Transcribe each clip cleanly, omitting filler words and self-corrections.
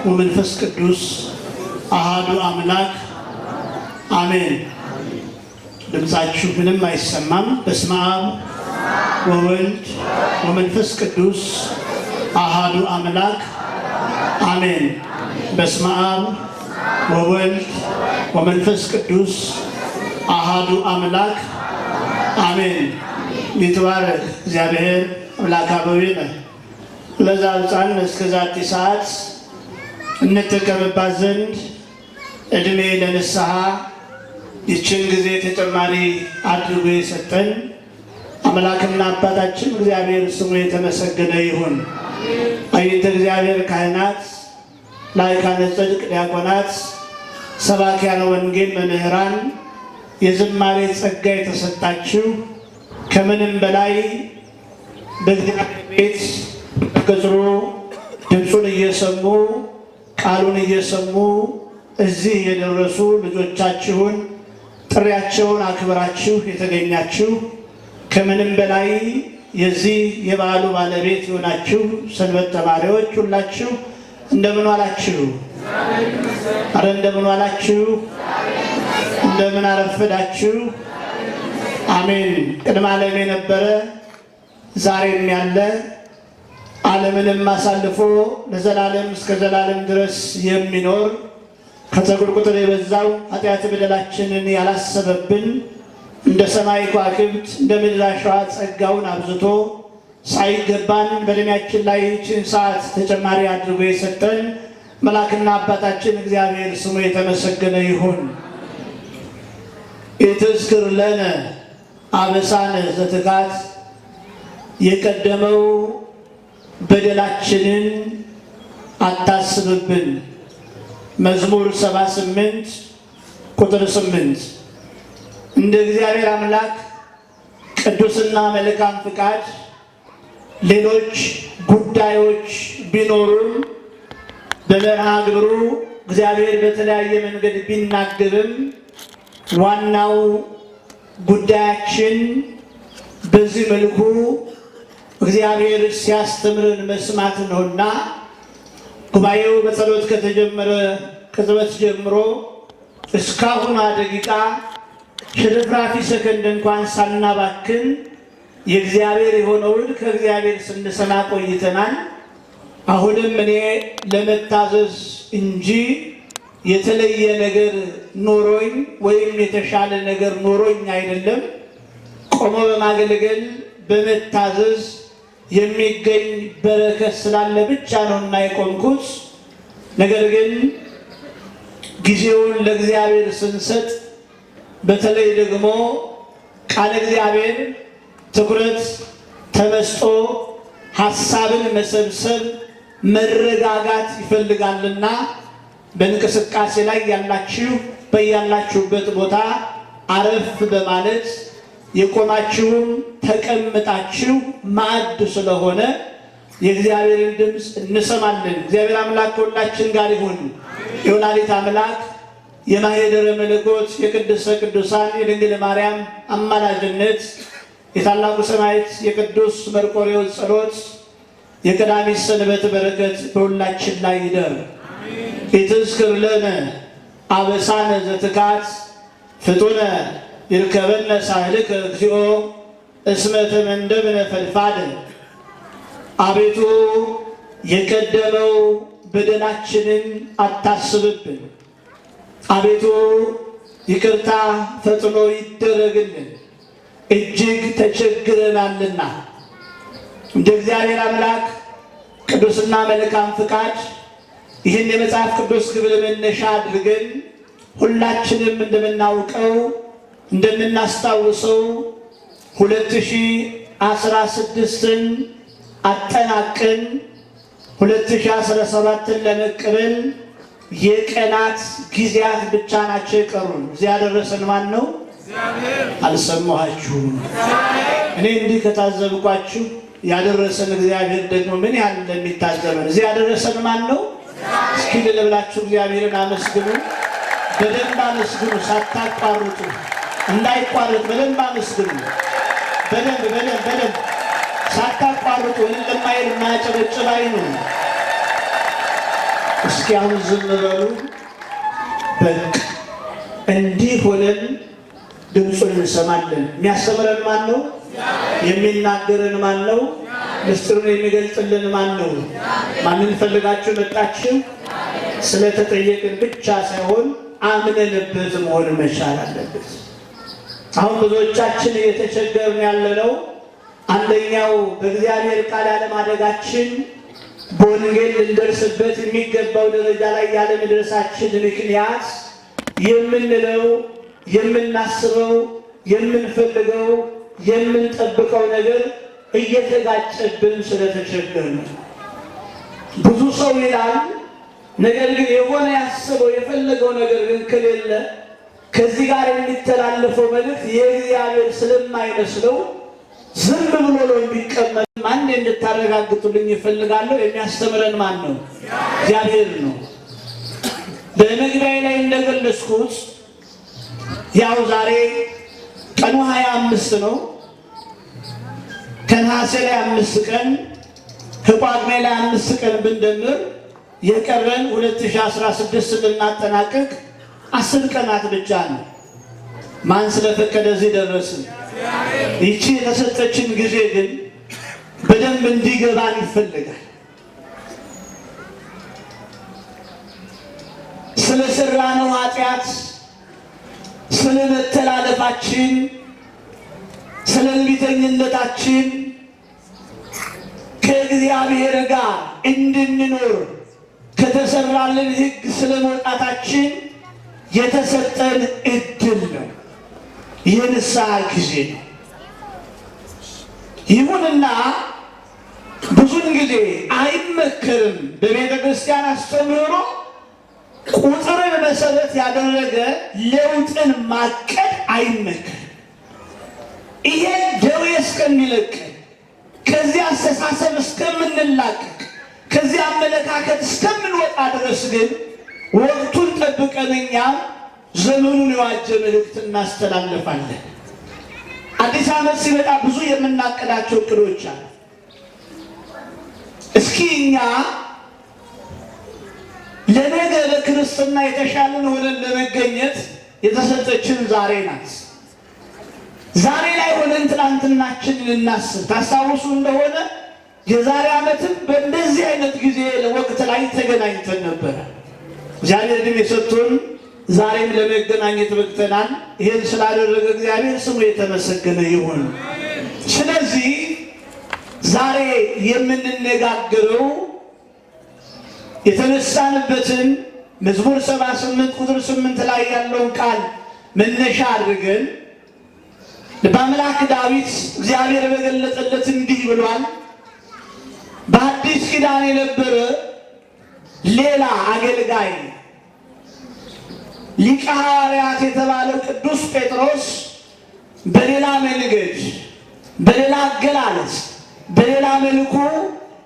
ወመንፈስ ቅዱስ አሐዱ አምላክ አሜን። ድምጻችሁ ምንም አይሰማም። በስመ አብ ወወልድ ወመንፈስ ቅዱስ አሐዱ አምላክ አሜን። በስመ አብ ወወልድ ወመንፈስ ቅዱስ አሐዱ አምላክ አሜን። ይትባረክ እግዚአብሔር አምላከ አበዊነ ለዛብፃን እስከዛቲ ሰዓት እንጠቀምባት ዘንድ እድሜ ለንስሐ ይችን ጊዜ ተጨማሪ አድርጎ የሰጠን አምላክና አባታችን እግዚአብሔር ስሙ የተመሰገነ ይሁን። አይንተ እግዚአብሔር ካህናት፣ ላይካነ ጽድቅ ዲያቆናት፣ ሰባኪያነ ወንጌል መምህራን፣ የዝማሬ ጸጋ የተሰጣችሁ ከምንም በላይ በእግዚአብሔር ቤት ቅጥሩ ድምፁን እየሰሙ ቃሉን እየሰሙ እዚህ የደረሱ ልጆቻችሁን ጥሪያቸውን አክብራችሁ የተገኛችሁ ከምንም በላይ የዚህ የበዓሉ ባለቤት የሆናችሁ ሰንበት ተማሪዎች ሁላችሁ እንደምን ዋላችሁ? አረ እንደምን ዋላችሁ? እንደምን አረፈዳችሁ? አሜን። ቅድመ ዓለም የነበረ ዛሬም ያለ ዓለምንም አሳልፎ ለዘላለም እስከ ዘላለም ድረስ የሚኖር ከፀጉር ቁጥር የበዛው ኃጢአት በደላችንን ያላሰበብን እንደ ሰማይ ከዋክብት እንደ ምድር አሸዋ ጸጋውን አብዝቶ ሳይገባን በዕድሜያችን ላይ ይህችን ሰዓት ተጨማሪ አድርጎ የሰጠን መልአክና አባታችን እግዚአብሔር ስሙ የተመሰገነ ይሁን። ኢትዝክር ለነ አበሳነ ዘትካት የቀደመው በደላችንን አታስብብን። መዝሙር 78 ቁጥር 8። እንደ እግዚአብሔር አምላክ ቅዱስና መልካም ፍቃድ ሌሎች ጉዳዮች ቢኖሩም በመርሃ ግብሩ እግዚአብሔር በተለያየ መንገድ ቢናገርም ዋናው ጉዳያችን በዚህ መልኩ እግዚአብሔር ሲያስተምረን መስማት ነውና ጉባኤው በጸሎት ከተጀመረ ከዘበት ጀምሮ እስካሁን ደቂቃ ሽርፍራፊ ሰከንድ እንኳን ሳናባክን የእግዚአብሔር የሆነውን ከእግዚአብሔር ስንሰማ ቆይተናል። አሁንም እኔ ለመታዘዝ እንጂ የተለየ ነገር ኖሮኝ ወይም የተሻለ ነገር ኖሮኝ አይደለም። ቆሞ በማገልገል በመታዘዝ የሚገኝ በረከት ስላለ ብቻ ነውና የቆምኩት። ነገር ግን ጊዜውን ለእግዚአብሔር ስንሰጥ በተለይ ደግሞ ቃለ እግዚአብሔር ትኩረት ተመስጦ ሐሳብን መሰብሰብ መረጋጋት ይፈልጋልና በእንቅስቃሴ ላይ ያላችሁ በያላችሁበት ቦታ አረፍ በማለት የቆማችሁም ተቀምጣችሁ ማዕድ ስለሆነ የእግዚአብሔርን ድምፅ እንሰማለን። እግዚአብሔር አምላክ ከሁላችን ጋር ይሁን። የወላዲተ አምላክ የማኅደረ መለኮት የቅድስተ ቅዱሳን የድንግል ማርያም አማላጅነት የታላቁ ሰማዕት የቅዱስ መርቆሬዎስ ጸሎት የቀዳሚት ሰንበት በረከት በሁላችን ላይ ይደር። ኢትዝክር ለነ አበሳነ ዘትካት ፍጡነ ይርከበነ ሳህልከ እግዚኦ እስመ ተመንደብነ ፈልፋደ። አቤቱ የቀደመው በደላችንን አታስብብን። አቤቱ ይቅርታ ፈጥኖ ይደረግልን፣ እጅግ ተቸግረናልና። እንደ እግዚአብሔር አምላክ ቅዱስና መልካም ፍቃድ ይህን የመጽሐፍ ቅዱስ ክፍል መነሻ አድርገን ሁላችንም እንደምናውቀው እንደምናስታውሰው 2016ን አጠናቀን 2017ን ለመቀበል የቀናት ጊዜያት ብቻ ናቸው የቀሩን። እዚያ ያደረሰን ማን ነው? አልሰማኋችሁም? እኔ እንዲህ ከታዘብኳችሁ ያደረሰን እግዚአብሔር ደግሞ ምን ያህል እንደሚታዘበን እዚያ ያደረሰን ማን ነው? እስኪ ልብላችሁ እግዚአብሔርን አመስግኑ። በደንብ አመስግኑ ሳታቋርጡ፣ እንዳይቋረጥ በደንብ አመስግኑ። በደንብ ሳታቋርጡ እንደማይል ማጨበጨብ አይኑ። እስኪ አሁን ዝም በሉ። በቃ እንዲህ ሆነን ድምፁን እንሰማለን። የሚያስተምረን ማን ነው? የሚናገረን ማን ነው? ምስጢሩን የሚገልጽልን ማን ነው? ማንን ፈልጋችሁ መጣችሁ? ስለተጠየቅን ብቻ ሳይሆን አምነንበት መሆን መቻል አለበት። አሁን ብዙዎቻችን እየተቸገርን ያለነው አንደኛው በእግዚአብሔር ቃል ያለማደጋችን፣ በወንጌል ልንደርስበት የሚገባው ደረጃ ላይ ያለመድረሳችን ምክንያት የምንለው፣ የምናስበው፣ የምንፈልገው፣ የምንጠብቀው ነገር እየተጋጨብን ስለተቸገርን። ብዙ ሰው ይላል፣ ነገር ግን የሆነ ያስበው የፈለገው ነገር ግን ከሌለ ከዚህ ጋር የሚተላለፈው መልእክት የእግዚአብሔር ስለማይመስለው ዝም ብሎ ነው የሚቀመጥ። አንዴ እንድታረጋግጡልኝ ይፈልጋለሁ። የሚያስተምረን ማን ነው? እግዚአብሔር ነው። በመግቢያዬ ላይ እንደገለጽኩት ያው ዛሬ ቀኑ 25 ነው። ከነሐሴ ላይ 5 ቀን ከጳጉሜ ላይ 5 ቀን ብንደምር የቀረን 2016 ልናጠናቅቅ 10 ቀናት ብቻ ነው። ማን ስለፈቀደ እዚህ ደረስን። ይቺ የተሰጠችን ጊዜ ግን በደንብ እንዲገባን ይፈልጋል። ስለ ሰራነው ኃጢአት፣ ስለ መተላለፋችን፣ ስለ እልቢተኝነታችን ከእግዚአብሔር ጋር እንድንኖር ከተሰራልን ሕግ ስለ መውጣታችን የተሰጠን እድል ነው። የንስሐ ጊዜ ነው። ይሁንና ብዙን ጊዜ አይመከርም። በቤተ ክርስቲያን አስተምህሮ ቁጥርን መሰረት ያደረገ ለውጥን ማቀድ አይመከርም። ይሄ ደዌ እስከሚለቀን፣ ከዚህ አስተሳሰብ እስከምንላቀቅ፣ ከዚህ አመለካከት እስከምንወጣ ድረስ ግን ወቅቱን ጠብቀን እኛም ዘመኑን የዋጀ መልእክት እናስተላልፋለን። አዲስ ዓመት ሲመጣ ብዙ የምናቅዳቸው እቅዶች አሉ። እስኪ እኛ ለነገ ለክርስትና የተሻለን ሆነን ለመገኘት የተሰጠችን ዛሬ ናት። ዛሬ ላይ ሆነን ትናንትናችንን እናስብ። ታስታውሱ እንደሆነ የዛሬ ዓመትም በእንደዚህ አይነት ጊዜ ወቅት ላይ ተገናኝተን ነበረ። እግዚአብሔር ግን የሰጡን ዛሬም ለመገናኘት በቅተናል። ይህን ስላደረገ እግዚአብሔር ስሙ የተመሰገነ ይሁን። ስለዚህ ዛሬ የምንነጋገረው የተነሳንበትን መዝሙር 78 ቁጥር 8 ላይ ያለውን ቃል መነሻ አድርገን በአምላክ ዳዊት እግዚአብሔር በገለጠለት እንዲህ ብሏል። በአዲስ ኪዳን የነበረ ሌላ አገልጋይ ሊቀ ሐዋርያት የተባለው ቅዱስ ጴጥሮስ በሌላ መንገድ፣ በሌላ አገላለጽ፣ በሌላ መልኩ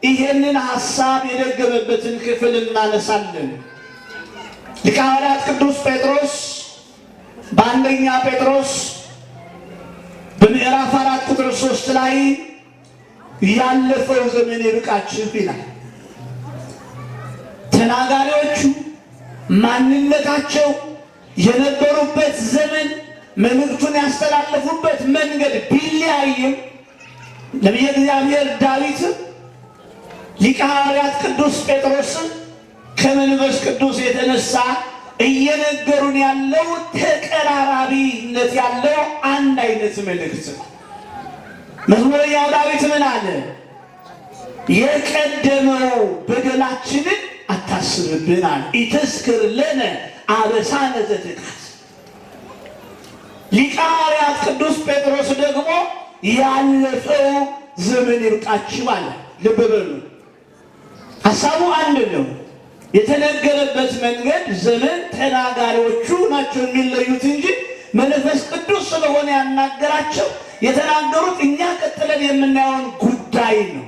ይሄንን ሐሳብ የደገመበትን ክፍል እናነሳለን። ሊቀ ሐዋርያት ቅዱስ ጴጥሮስ በአንደኛ ጴጥሮስ በምዕራፍ 4 ቁጥር 3 ላይ ያለፈው ዘመን ይብቃችሁ ይላል። ተናጋሪዎቹ ማንነታቸው የነበሩበት ዘመን መልእክቱን ያስተላለፉበት መንገድ ቢለያይም ነቢየ እግዚአብሔር ዳዊት ሊቀ ሐዋርያት ቅዱስ ጴጥሮስን ከመንፈስ ቅዱስ የተነሳ እየነገሩን ያለው ተቀራራቢነት ያለው አንድ አይነት መልእክት ነው። መዝሙረኛው ዳዊት ምን አለ? የቀደመው በደላችንን አታስብብን አለ። ኢትዝክር ለነ አበሳነ ዘትካት። ሊቀ ሐዋርያት ቅዱስ ጴጥሮስ ደግሞ ያለፈው ዘመን ይብቃችሁ አለ። ልብ በሉ፣ ሐሳቡ አንድ ነው። የተነገረበት መንገድ ዘመን ተናጋሪዎቹ ናቸው የሚለዩት እንጂ መንፈስ ቅዱስ ስለሆነ ያናገራቸው የተናገሩት እኛ ቀጥለን የምናየውን ጉዳይ ነው።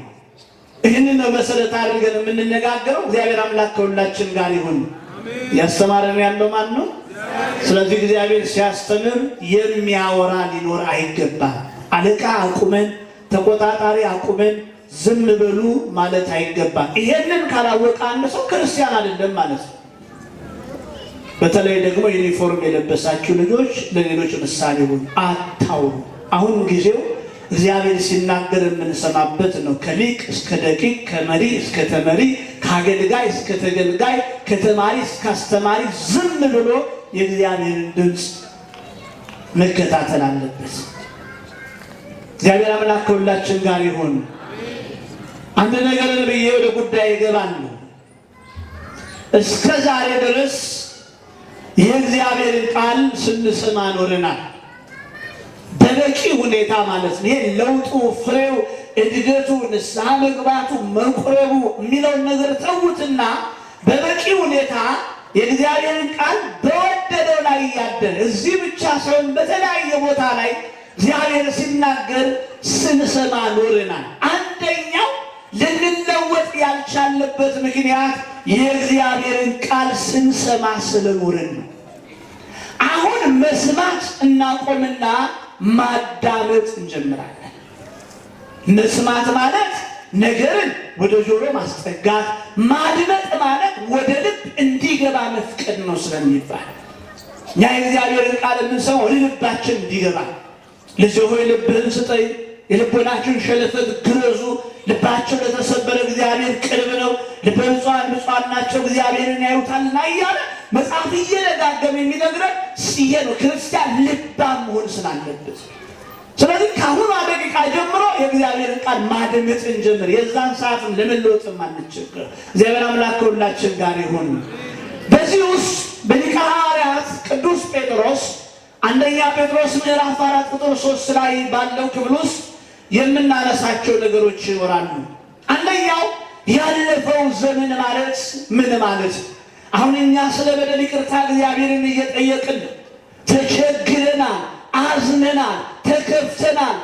ይህንን ነው መሰረት አድርገን የምንነጋገረው። እግዚአብሔር አምላክ ከሁላችን ጋር ይሁን። ያስተማረን ያለው ማን ነው? ስለዚህ እግዚአብሔር ሲያስተምር የሚያወራ ሊኖር አይገባም። አለቃ አቁመን፣ ተቆጣጣሪ አቁመን፣ ዝም በሉ ማለት አይገባም። ይሄንን ካላወቀ አንድ ሰው ክርስቲያን አይደለም ማለት ነው። በተለይ ደግሞ ዩኒፎርም የለበሳችሁ ልጆች ለሌሎች ምሳሌ ሁኑ፣ አታውሩ። አሁን ጊዜው እግዚአብሔር ሲናገር የምንሰማበት ነው። ከሊቅ እስከ ደቂቅ፣ ከመሪ እስከ ተመሪ፣ ከአገልጋይ እስከ ተገልጋይ፣ ከተማሪ እስከ አስተማሪ ዝም ብሎ የእግዚአብሔርን ድምፅ መከታተል አለበት። እግዚአብሔር አምላክ ከሁላችን ጋር ይሁን። አንድ ነገር ብዬ ወደ ጉዳይ ይገባሉ። እስከ ዛሬ ድረስ የእግዚአብሔርን ቃል ስንሰማ ኖረናል። በበቂ ሁኔታ ማለት ነው። ይሄ ለውጡ፣ ፍሬው፣ እድገቱ፣ ንስሐ መግባቱ፣ መቁረቡ የሚለውን ነገር ተዉትና በበቂ ሁኔታ የእግዚአብሔርን ቃል በወደደው ላይ እያደረ እዚህ ብቻ ሳይሆን በተለያየ ቦታ ላይ እግዚአብሔር ሲናገር ስንሰማ ኖረናል። አንደኛው ልንለወጥ ያልቻለበት ምክንያት የእግዚአብሔርን ቃል ስንሰማ ስለኖርን ነው። አሁን መስማት እናቆምና ማዳመጥ እንጀምራለን። መስማት ማለት ነገርን ወደ ጆሮ ማስጠጋት፣ ማድመጥ ማለት ወደ ልብ እንዲገባ መፍቀድ ነው ስለሚባል እኛ የእግዚአብሔርን ቃል የምንሰማው ወደ ልባችን እንዲገባ። ልጅ ሆይ ልብህን ስጠኝ፣ የልቦናችሁን ሸለፈት ግረዙ፣ ልባቸው ለተሰበረ እግዚአብሔር ቅርብ ነው፣ ልበ ንጹሐን ብፁዓን ናቸው እግዚአብሔርን ያዩታልና እያለ መጽሐፍ እየደጋገመ የሚነግረን ይሄ ነው። ክርስቲያን ልባም መሆን ስላለበት ስለዚህ ከአሁኗ ደቂቃ ጀምሮ የእግዚአብሔርን ቃል ማድመጥ እንጀምር። የዛን ሰዓትም ለመለወጥም አንቸገር። እግዚአብሔር አምላክ ከሁላችን ጋር ይሁን። በዚህ ውስጥ በሊቀ ሐዋርያት ቅዱስ ጴጥሮስ አንደኛ ጴጥሮስ ምዕራፍ 4 ቁጥር 3 ላይ ባለው ክፍል ውስጥ የምናነሳቸው ነገሮች ይኖራሉ። አንደኛው ያለፈው ዘመን ማለት ምን ማለት? አሁን እኛ ስለ በደል ይቅርታ እግዚአብሔርን እየጠየቅን ተቸግረናል፣ አዝነናል፣ ተከፍተናል፣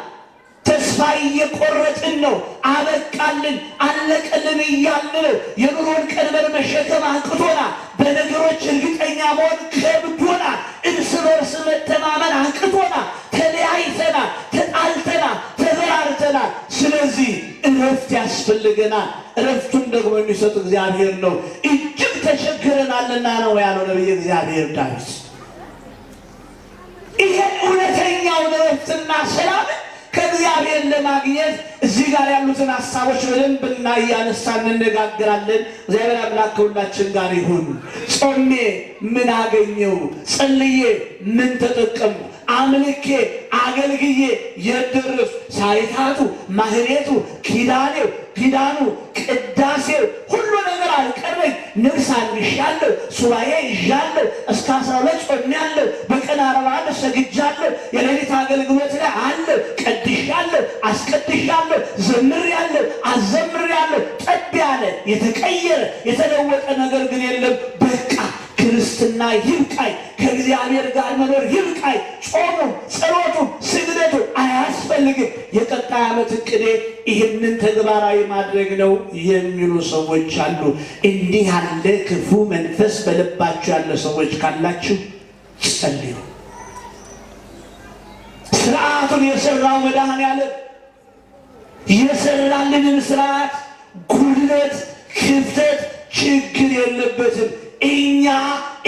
ተስፋ እየቆረጥን ነው። አበቃልን፣ አለቀልን እያልን ነው። የኑሮን ቀንበር መሸከም አቅቶናል። በነገሮች እርግጠኛ መሆን ከብዶናል። እርስ በርስ መተማመን አቅቶናል። ተለያይተናል፣ ተጣልተናል፣ ተበራርተናል። ስለዚህ እረፍት ያስፈልገናል። እረፍቱን ደግሞ የሚሰጥ እግዚአብሔር ነው። እጅግ ተቸግረናልና ነው ያለው ነቢየ እግዚአብሔር ዳዊት። ይሄን እውነተኛውን እረፍትና ሰላም ከእግዚአብሔር ለማግኘት እዚህ ጋር ያሉትን ሀሳቦች በደንብ እና እያነሳን እንነጋገራለን። እግዚአብሔር አምላክ ከሁላችን ጋር ይሁን። ጾሜ ምን አገኘው? ጸልዬ ምን ተጠቀሙ? አምልኬ አገልግዬ የደረሱ ሳይታቱ፣ ማህሌቱ፣ ኪዳኑ፣ ቅዳሴው ሁሉ ነገር አልቀረኝ። ንግስ አንሻለሁ፣ ሱባኤ ይዣለሁ፣ እስከ 12 ጾሜያለሁ፣ በቀን 41 ሰግጃለሁ፣ የሌሊት አገልግሎት ላይ አለሁ፣ ቀድሻለሁ፣ አስቀድሻለሁ፣ ዘምሬያለሁ፣ አዘምሬያለሁ። ጠብ ያለ የተቀየረ የተለወጠ ነገር ግን የለም። በቃ ክርስትና ይብቃኝ፣ ከእግዚአብሔር ጋር መኖር ይብቃኝ። ጾሙ፣ ጸሎቱ፣ ስግደቱ አያስፈልግም። የቀጣይ ዓመት እቅዴ ይህንን ተግባራዊ ማድረግ ነው የሚሉ ሰዎች አሉ። እንዲህ ያለ ክፉ መንፈስ በልባችሁ ያለ ሰዎች ካላችሁ ጸልዩ። ስርዓቱን የሰራው መድኃኔዓለም የሰራልንን ስርዓት ጉድለት፣ ክፍተት፣ ችግር የለበትም። እኛ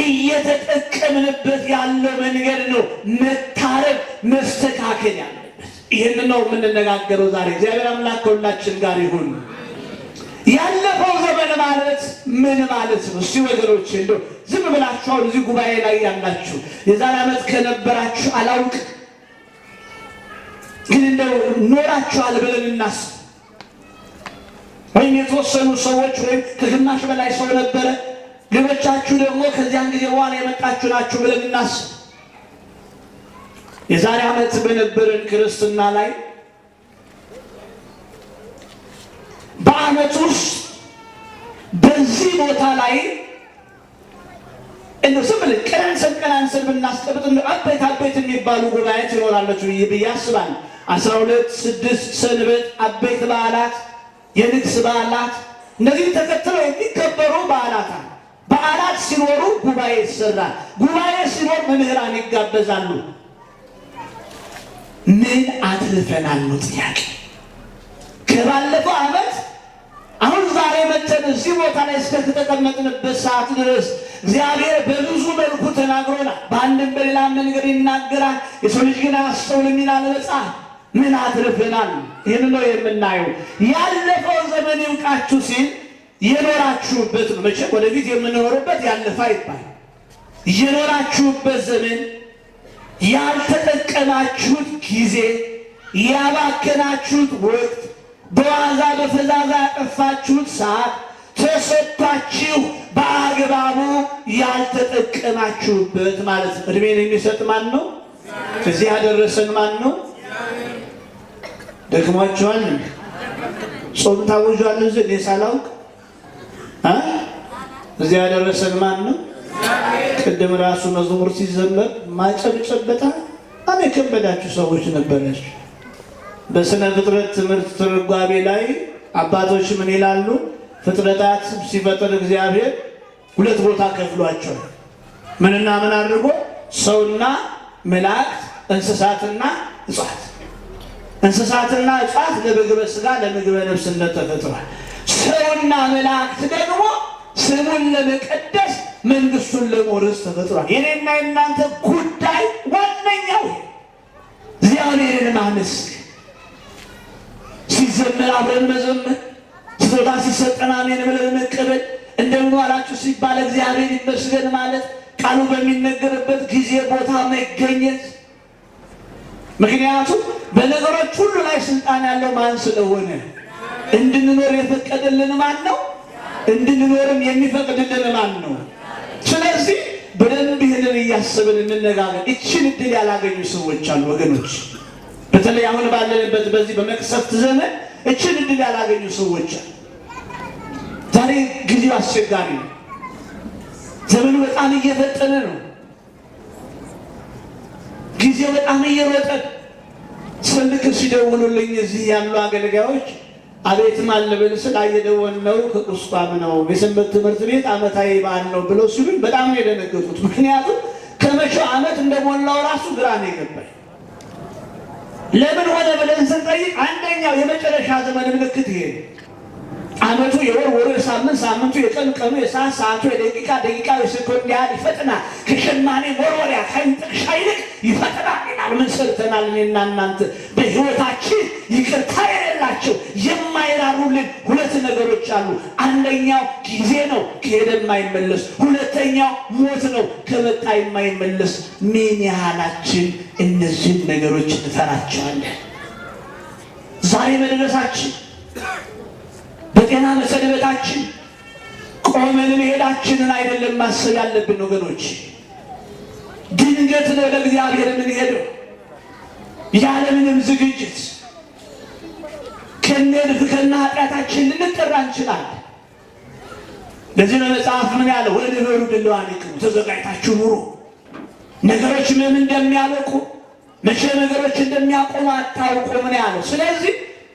እየተጠቀምንበት ያለው መንገድ ነው መታረም፣ መስተካከል ያለበት። ይህን ነው የምንነጋገረው ዛሬ። እግዚአብሔር አምላክ ከሁላችን ጋር ይሁን። ያለፈው ዘመን ማለት ምን ማለት ነው? እስቲ ወገኖቼ እንደው ዝም ብላችሁ አሁን እዚህ ጉባኤ ላይ ያላችሁ የዛሬ ዓመት ከነበራችሁ አላውቅም፣ ግን እንደው ኖራችኋል ብለን እናስብ። ወይም የተወሰኑ ሰዎች ወይም ከግማሽ በላይ ሰው ነበረ፣ ሌሎቻችሁ ደግሞ ከዚያን ጊዜ በኋላ የመጣችሁ ናችሁ ብለን እናስብ። የዛሬ ዓመት በነበረን ክርስትና ላይ በዓመት ውስጥ በዚህ ቦታ ላይ እንደው ዝም ብለን ቀናንሰን ብናስቀምጥ አበይት የሚባሉ ጉባኤት ይኖራለች ብዬ አስባለሁ። 12 6 ሰንበት አበይት በዓላት፣ የንግስ በዓላት፣ እነዚህ ተከትለው የሚከበሩ በዓላት አሉ። በዓላት ሲኖሩ ጉባኤ ይሰራል። ጉባኤ ሲኖር መምህራን ይጋበዛሉ። ምን አትርፈናል ነው ጥያቄ። ከባለፈው ዓመት አሁን ዛሬ መተን እዚህ ቦታ ላይ እስከተቀመጥንበት ሰዓት ድረስ እግዚአብሔር በብዙ መልኩ ተናግሮናል። በአንድም በሌላ መንገድ ይናገራል። የሰው ልጅ ግን አያስተውልም ይላል መጽሐፍ። ምን አትርፈናል? ይህን ነው የምናየው። ያለፈው ዘመን ይብቃችሁ ሲል የኖራችሁበት ነው። መቼም ወደፊት የምንኖርበት ያለፈ አይባል። የኖራችሁበት ዘመን፣ ያልተጠቀማችሁት ጊዜ፣ ያባከናችሁት ወቅት፣ በዋዛ በፈዛዛ ያጠፋችሁት ሰዓት ተሰጥቷችሁ በአግባቡ ያልተጠቀማችሁበት ማለት ነው። እድሜን የሚሰጥ ማን ነው? እዚህ ያደረሰን ማን ነው? ደክሟችኋል? ጾም ታውጇል? እኔ ሳላውቅ እዚህ ያደረሰን ማን ነው? ቅድም ራሱ መዝሙር ሲዘመር ማጨብጨበታ በጣም የከበዳችሁ ሰዎች ነበራችሁ። በስነ ፍጥረት ትምህርት ትርጓሜ ላይ አባቶች ምን ይላሉ? ፍጥረታት ሲፈጥር እግዚአብሔር ሁለት ቦታ ከፍሏቸዋል። ምንና ምን አድርጎ? ሰውና መላእክት፣ እንስሳትና እጽዋት። እንስሳትና እጽዋት ለምግበ ሥጋ ለምግበ ነፍስነት ተፈጥሯል። ሰውና መላእክት ደግሞ ስሙን ለመቀደስ መንግስቱን ለመውረስ ተፈጥሯል። የኔና የእናንተ ጉዳይ ዋነኛው እግዚአብሔርን ማመስገን፣ ሲዘመር አብረን መዘመር፣ ስጦታ ሲሰጠን አሜን ብለን መቀበል፣ እንደምን ዋላችሁ ሲባል እግዚአብሔር ይመስገን ማለት፣ ቃሉ በሚነገርበት ጊዜ ቦታ መገኘት። ምክንያቱም በነገሮች ሁሉ ላይ ስልጣን ያለው ማን ስለሆነ እንድንኖር የፈቀደልን ማን ነው? እንድንኖርም የሚፈቅድልን ማን ነው? ስለዚህ በደንብ ይህንን እያሰብን እንነጋገር። እችን እድል ያላገኙ ሰዎች አሉ ወገኖች። በተለይ አሁን ባለንበት በዚህ በመቅሰፍት ዘመን እችን እድል ያላገኙ ሰዎች አሉ። ዛሬ ጊዜው አስቸጋሪ ነው። ዘመኑ በጣም እየፈጠነ ነው። ጊዜው በጣም እየሮጠ ስልክ ሲደውሉልኝ እዚህ ያሉ አገልጋዮች አቤት ማለበል ስላየደወልነው ከቁስቋም ነው የሰንበት ትምህርት ቤት ዓመታዊ በዓል ነው ብለው ሲሉኝ በጣም ነው የደነገጡት። ምክንያቱም ከመቼው ዓመት እንደሞላው ራሱ ግራ ነው የገባኝ። ለምን ሆነ ብለን ስንጠይቅ አንደኛው የመጨረሻ ዘመን ምልክት ይሄ ነው። ዓመቱ የወር ወሩ የሳምንት ሳምንቱ የቀን ቀኑ የሰዓት ሰዓቱ የደቂቃ ደቂቃው የሰኮንድ ያህል ይፈጥናል። ከሸማኔ ወርወሪያ ከጥቅሻ ይልቅ ይፈጥናል ይላል። ምን ሰርተናል እኔና እናንተ? በሕይወታችን ይቅርታ የሌላቸው የማይራሩልን ሁለት ነገሮች አሉ። አንደኛው ጊዜ ነው፣ ከሄደ የማይመለስ። ሁለተኛው ሞት ነው፣ ከመጣ የማይመለስ። ምን ያህላችን እነዚህን ነገሮች እንፈራቸዋለን? ዛሬ መድረሳችን፣ በጤና መሰንበታችን፣ ቆመን መሄዳችንን አይደለም ማሰብ ያለብን ወገኖች። ድንገት ነው ለእግዚአብሔር የምንሄደው ያለምንም ዝግጅት። ከነድፍ ከነ ኃጢአታችን ልንጠራ እንችላለን። ለዚህ ነው መጽሐፍ ምን ያለው? ወንበሩ ድልዋኒክሙ፣ ተዘጋጅታችሁ ኑሩ። ነገሮች ምን እንደሚያበቁ መቼ ነገሮች እንደሚያቆሙ አታውቁም ነው ያለው። ስለዚህ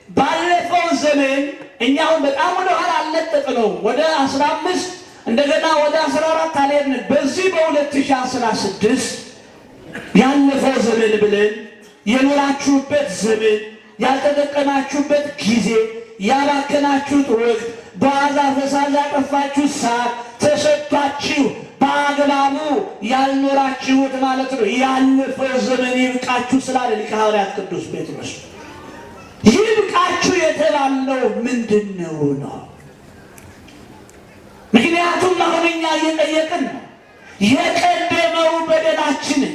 ባለፈው ዘመን እኛውን በጣም ወደ ኋላ አልለጠጥነው። ወደ 15 እንደገና ወደ 14 አልሄድን። በዚህ በ2016 ያለፈው ዘመን ብለን የኖራችሁበት ዘመን፣ ያልተጠቀማችሁበት ጊዜ፣ ያባከናችሁት ወቅት፣ በዋዛ ፈሳዛ ያጠፋችሁት ሰዓት ተሰጥቷችሁ በአግባቡ ያልኖራችሁት ማለት ነው። ያለፈው ዘመን ይብቃችሁ ስላለ ሊቀ ሐዋርያት ቅዱስ ጴጥሮስ ይብቃችሁ የተባለው ምንድን ነው? ምክንያቱም አሁን እኛ እየጠየቅን ነው። የቀደመው በደላችንን፣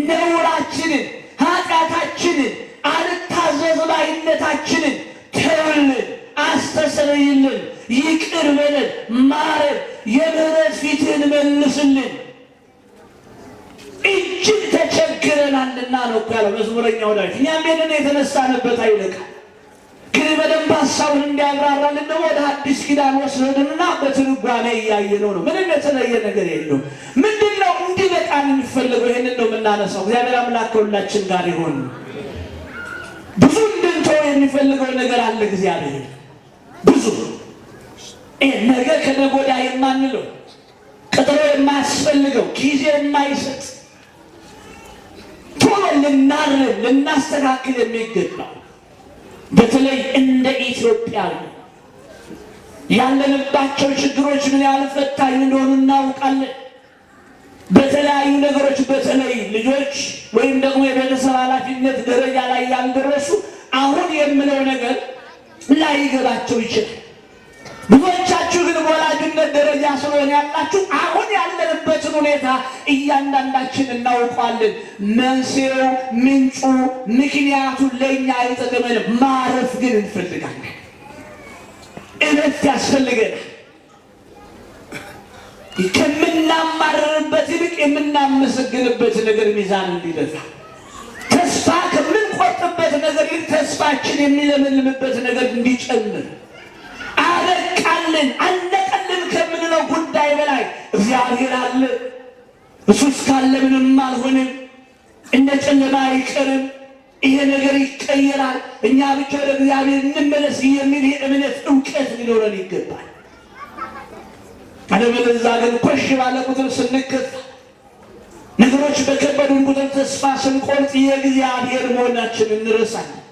ነውራችንን፣ ኃጢአታችንን፣ አልታዘዝ ባይነታችንን ተውልን፣ አስተሰርይልን፣ ይቅር በለን፣ ማረን፣ የምህረት ፊትህን መልስልን። እጅግ ተቸግረናልና ነው እኮ ያለው መዝሙረኛው ዳዊት። እኛም ሄደን የተነሳንበት አይለቃል። ግን በደንብ ሀሳቡን እንዲያብራራልን ደግሞ ወደ አዲስ ኪዳን ወስደንና በትርጓሜ እያየነው ነው። ምንም የተለየ ነገር የለውም። ምንድን ነው እንዲህ በቃል የሚፈልገው? ይህንን ነው የምናነሳው። እግዚአብሔር አምላክ ከሁላችን ጋር ይሆን። ብዙ እንድንተው የሚፈልገው ነገር አለ እግዚአብሔር። ብዙ ነገ ከነገ ወዲያ የማንለው፣ ቀጠሮ የማያስፈልገው፣ ጊዜ የማይሰጥ፣ ቶሎ ልናርም ልናስተካክል የሚገባው በተለይ እንደ ኢትዮጵያ ያለንባቸው ችግሮች ምን ያህል ፈታኝ እንደሆኑ እናውቃለን። በተለያዩ ነገሮች በተለይ ልጆች ወይም ደግሞ የቤተሰብ ኃላፊነት ደረጃ ላይ ያልደረሱ አሁን የምለው ነገር ላይገባቸው ይችላል። ብዙዎቻችሁ ግን በወላጅነት ደረጃ ስለሆነ ያላችሁ አሁን ያለንበትን ሁኔታ እያንዳንዳችን እናውቀዋለን። መንስኤው፣ ምንጩ፣ ምክንያቱ ለእኛ አይጠቅመንም። ማረፍ ግን እንፈልጋለን። እረፍት ያስፈልገናል። ከምናማርርበት ይልቅ የምናመሰግንበት ነገር ሚዛን እንዲደፋ፣ ተስፋ ከምንቆርጥበት ነገር ይልቅ ተስፋችን የሚለመልምበት ነገር እንዲጨምር፣ አበቃልን አለቀልን ከምንለው ጉዳይ በላይ እግዚአብሔር አለ፣ እሱ እስካለ ምንም አልሆንም፣ እንደ ጨለማ አይቀርም፣ ይሄ ነገር ይቀየራል፣ እኛ ብቻ ወደ እግዚአብሔር እንመለስ የሚል የእምነት እውቀት ሊኖረን ይገባል። አለበለዚያ ግን ኮሽ ባለ ቁጥር ስንከፋ፣ ነገሮች በከበዱን ቁጥር ተስፋ ስንቆርጥ የእግዚአብሔር መሆናችን እንረሳለን።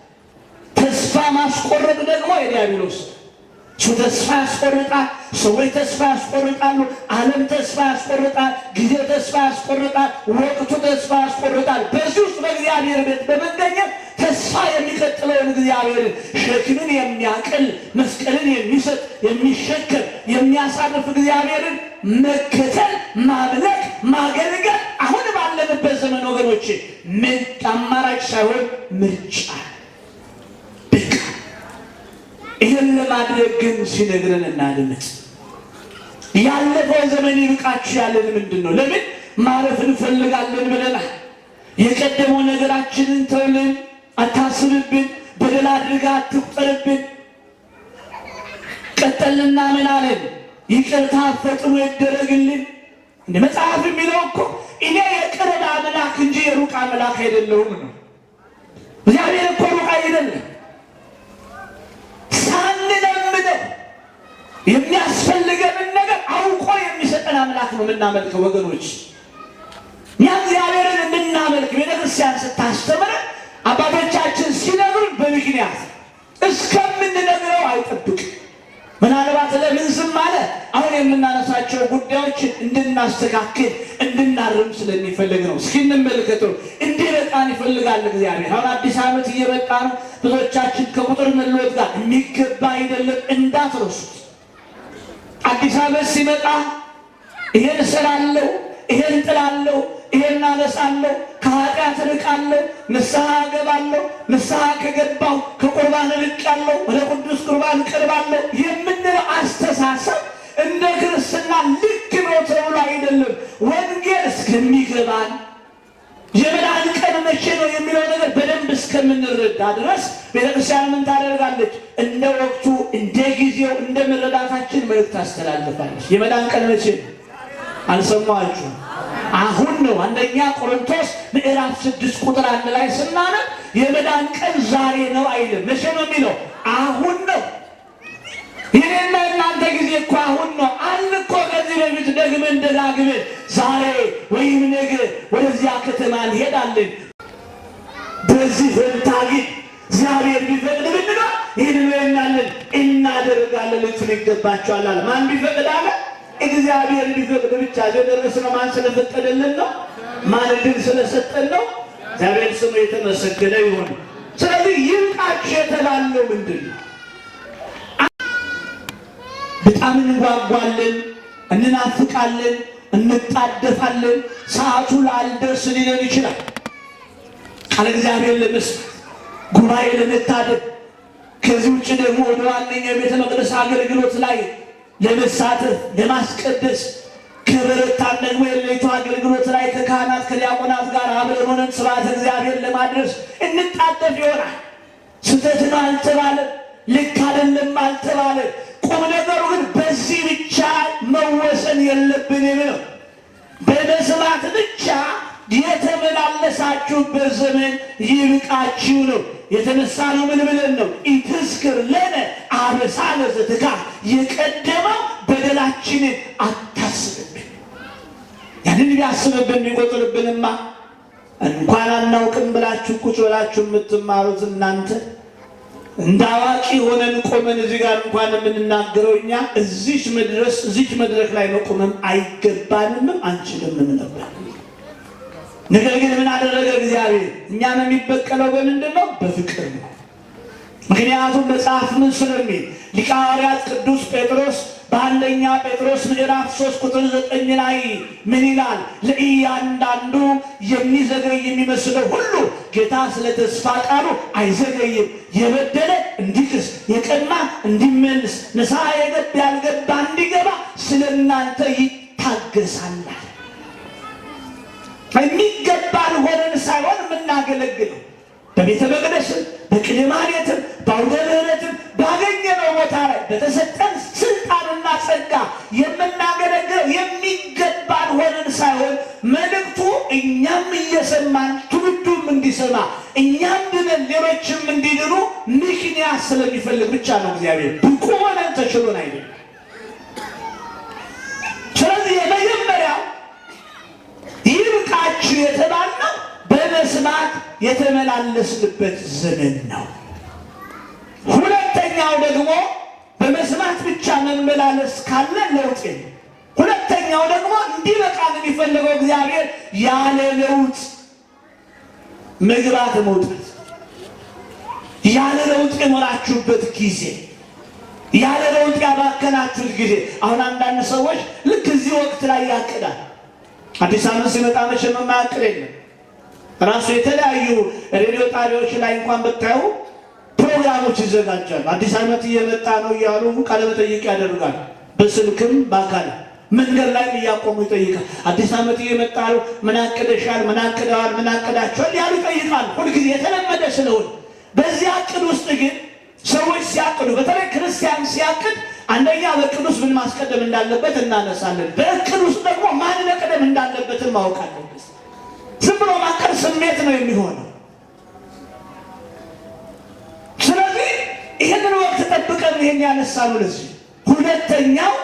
ተስፋ ማስቆረጥ ደግሞ የዲያብሎስ እሱ ተስፋ ያስቆርጣል። ሰዎች ተስፋ ያስቆርጣሉ። ዓለም ተስፋ ያስቆርጣል። ጊዜው ተስፋ ያስቆርጣል። ወቅቱ ተስፋ ያስቆርጣል። በዚህ ውስጥ በእግዚአብሔር ቤት በመገኘት ተስፋ የሚቀጥለውን እግዚአብሔርን ሸክምን የሚያቅል መስቀልን የሚሰጥ የሚሸከም የሚያሳርፍ እግዚአብሔርን መከተል፣ ማምለክ፣ ማገልገል አሁን ባለንበት ዘመን ወገኖቼ ምን አማራጭ ሳይሆን ምርጫ። ይህን ለማድረግ ግን ሲነግረን እናድምጥ። ያለፈው ዘመን ይብቃችሁ ያለን ምንድን ነው? ለምን ማረፍ እንፈልጋለን ብለናል። የቀደመው ነገራችንን ተውልን፣ አታስብብን፣ በደል አድርጋ አትቁጠርብን። ቀጠልና ምን አለን? ይቅርታ ፈጥኖ ይደረግልን። እንደ መጽሐፍ የሚለው እኮ እኔ የቅርብ አምላክ እንጂ የሩቅ አምላክ አይደለሁም ነው። እግዚአብሔር እኮ ሩቅ አይደለም። ሳንለምነው የሚያስፈልገንን ነገር አውቆ የሚሰጠን አምላክ ነው የምናመልከው ወገኖች። እኛ እግዚአብሔርን እንድናመልክ ቤተክርስቲያን ስታስተምረን አባቶቻችን ሲነግሩን በምክንያት እስከምንነግረው አይጠብቅም። ምናልባት ለምን ዝም አለ? አሁን የምናነሳቸው ጉዳዮች እንድናስተካክል እንድናርም ስለሚፈልግ ነው። እስኪ እንመልከተው። እንዲበቃን ይፈልጋል እግዚአብሔር። አሁን አዲስ ዓመት እየመጣ ነው። ብዙዎቻችን ከቁጥር መለወጥ ጋር የሚገባ አይደለም እንዳትረሱት። አዲስ ዓመት ሲመጣ ይሄን እሰራለሁ፣ ይሄን ጥላለሁ፣ ይሄን አነሳለሁ፣ ከኃጢአት ርቃለሁ፣ ንስሐ እገባለሁ፣ ንስሐ ከገባው ከቁርባን ርቄያለሁ፣ ወደ ቅዱስ ቁርባን እቀርባለሁ የምንለው አስተሳሰብ እንደ ክርስትና ልክ ነው ተብሎ አይደለም። ወንጌል እስከሚገባን የመዳን ቀን መቼ ነው የሚለው ነገር በደንብ እስከምንረዳ ድረስ ቤተክርስቲያን ምን ታደርጋለች? እንደ ወቅቱ፣ እንደ ጊዜው፣ እንደ መረዳታችን መልእክት ታስተላልፋለች። የመዳን ቀን መቼ ነው? አልሰማችሁም? አሁን ነው። አንደኛ ቆሮንቶስ ምዕራፍ 6 ቁጥር 1 ላይ ስናነብ የመዳን ቀን ዛሬ ነው አይልም። መቼ ነው የሚለው? አሁን ነው። የኔና እናንተ ጊዜ እኮ አሁን ነው። አንድ እኮ ከዚህ በፊት ደግመን ደጋግመን ዛሬ ወይም ነገ ወደዚያ ከተማ እንሄዳለን። በዚህ ፈንታ ግን እግዚአብሔር ቢፈቅድ ብንኖር ይህን እናለን እናደርጋለን ልትሉ ይገባችኋል አለ። ማን ቢፈቅድ አለ? እግዚአብሔር ቢፈቅድ ብቻ። የደረስነው ማን ስለፈቀደልን ነው? ማን ድል ስለሰጠን ነው? እግዚአብሔር ስሙ የተመሰገነ ይሁን። ስለዚህ ይብቃችሁ የተባለው ምንድን ነው? በጣም እንጓጓለን፣ እንናፍቃለን፣ እንጣደፋለን። ሰዓቱ ላልደርስ ሊለን ይችላል። ቃለ እግዚአብሔር ለመስማት ጉባኤ ለመታደም ከዚህ ውጭ ደግሞ ወደ ዋነኛው የቤተ መቅደስ አገልግሎት ላይ ለመሳተፍ ለማስቀደስ ከበረታን ደግሞ የሌሊቱ አገልግሎት ላይ ከካህናት ከዲያቆናት ጋር አብረን ሆነን ስብሐተ እግዚአብሔር ለማድረስ እንጣደፍ ይሆናል። ስህተት ነው አልተባለም፣ ልክ አይደለም አልተባለም። ቁም ነገሩ ግን በዚህ ብቻ መወሰን የለብንም ነው። በመስማት ብቻ የተመላለሳችሁበት ዘመን ይብቃችሁ ነው። የተነሳ ነው ምን ብለን ነው? ኢትዝክር ለነ አበሳነ ዘትካት፣ የቀደመው በደላችንን አታስብብን። ያንን ቢያስብብን ቢቆጥርብንማ እንኳን አናውቅም ብላችሁ ቁጭ ብላችሁ የምትማሩት እናንተ እንዳዋቂ ሆነን ቆመን እዚህ ጋር እንኳን የምንናገረው እኛ እዚች መድረክ ላይ መቆምም አይገባንም አንችልም ነበር። ነገር ግን ምን አደረገ እግዚአብሔር? እኛን የሚበቀለው በምንድን ነው? በፍቅር ነው። ምክንያቱም መጽሐፍ ምን ስለሚል ሊቀ ሐዋርያት ቅዱስ ጴጥሮስ በአንደኛ ጴጥሮስ ምዕራፍ 3 ቁጥር 9 ላይ ምን ይላል? ለእያንዳንዱ የሚዘገይ የሚመስለው ሁሉ ጌታ ስለ ተስፋ ቃሉ አይዘገይም፣ የበደለ እንዲክስ፣ የቀማ እንዲመልስ፣ ንስሐ የገባ ያልገባ እንዲገባ ስለ እናንተ ይታገሳል። የሚገባን ሆነን ሳይሆን የምናገለግለው በቤተ መቅደስም በቅኔ ማህሌትም በአውደ ምሕረትም ባገኘነው ቦታ ላይ በተሰጠን ስልጣንና ጸጋ የምናገለግለው የሚገባን ሆነን ሳይሆን መልእክቱ እኛም እየሰማን ትውልዱም እንዲሰማ እኛም ድነን ሌሎችም እንዲድኑ ምክንያት ስለሚፈልግ ብቻ ነው። እግዚአብሔር ብቁ ሆነን ተችሎን አይደለም። ስለዚህ የመጀመሪያው ይብቃችሁ የተባልነው በመስማት የተመላለስንበት ዘመን ነው። ሁለተኛው ደግሞ በመስማት ብቻ መመላለስ ካለ ለውጥ የለም። ሁለተኛው ደግሞ እንዲበቃን የሚፈልገው እግዚአብሔር ያለ ለውጥ መግባት መውጣት፣ ያለ ለውጥ የኖራችሁበት ጊዜ፣ ያለ ለውጥ ያባከናችሁት ጊዜ። አሁን አንዳንድ ሰዎች ልክ እዚህ ወቅት ላይ ያቅዳል። አዲስ ዓመት ሲመጣ መቼም የማያቅድ የለም። ራሱ የተለያዩ ሬዲዮ ጣቢያዎች ላይ እንኳን ብታዩ ፕሮግራሞች ይዘጋጃሉ። አዲስ ዓመት እየመጣ ነው እያሉ ቃለ መጠይቅ ያደርጋሉ። በስልክም በአካል መንገድ ላይ እያቆሙ ይጠይቃል። አዲስ ዓመት እየመጣ ነው፣ ምን አቅደሻል? ምን አቅደዋል? ምን አቅዳቸዋል? ያሉ ይጠይቃል። ሁልጊዜ የተለመደ ስለሆነ በዚህ አቅድ ውስጥ ግን ሰዎች ሲያቅዱ፣ በተለይ ክርስቲያን ሲያቅድ አንደኛ በእቅድ ውስጥ ምን ማስቀደም እንዳለበት እናነሳለን። በእቅድ ውስጥ ደግሞ ማን መቅደም እንዳለበትን ማወቅ አለበት። ዝም ብሎ ማቀድ ስሜት ነው የሚሆነው። ስለዚህ ይህንን ወቅት ጠብቀን ይህን ያነሳነው ለዚህ። ሁለተኛው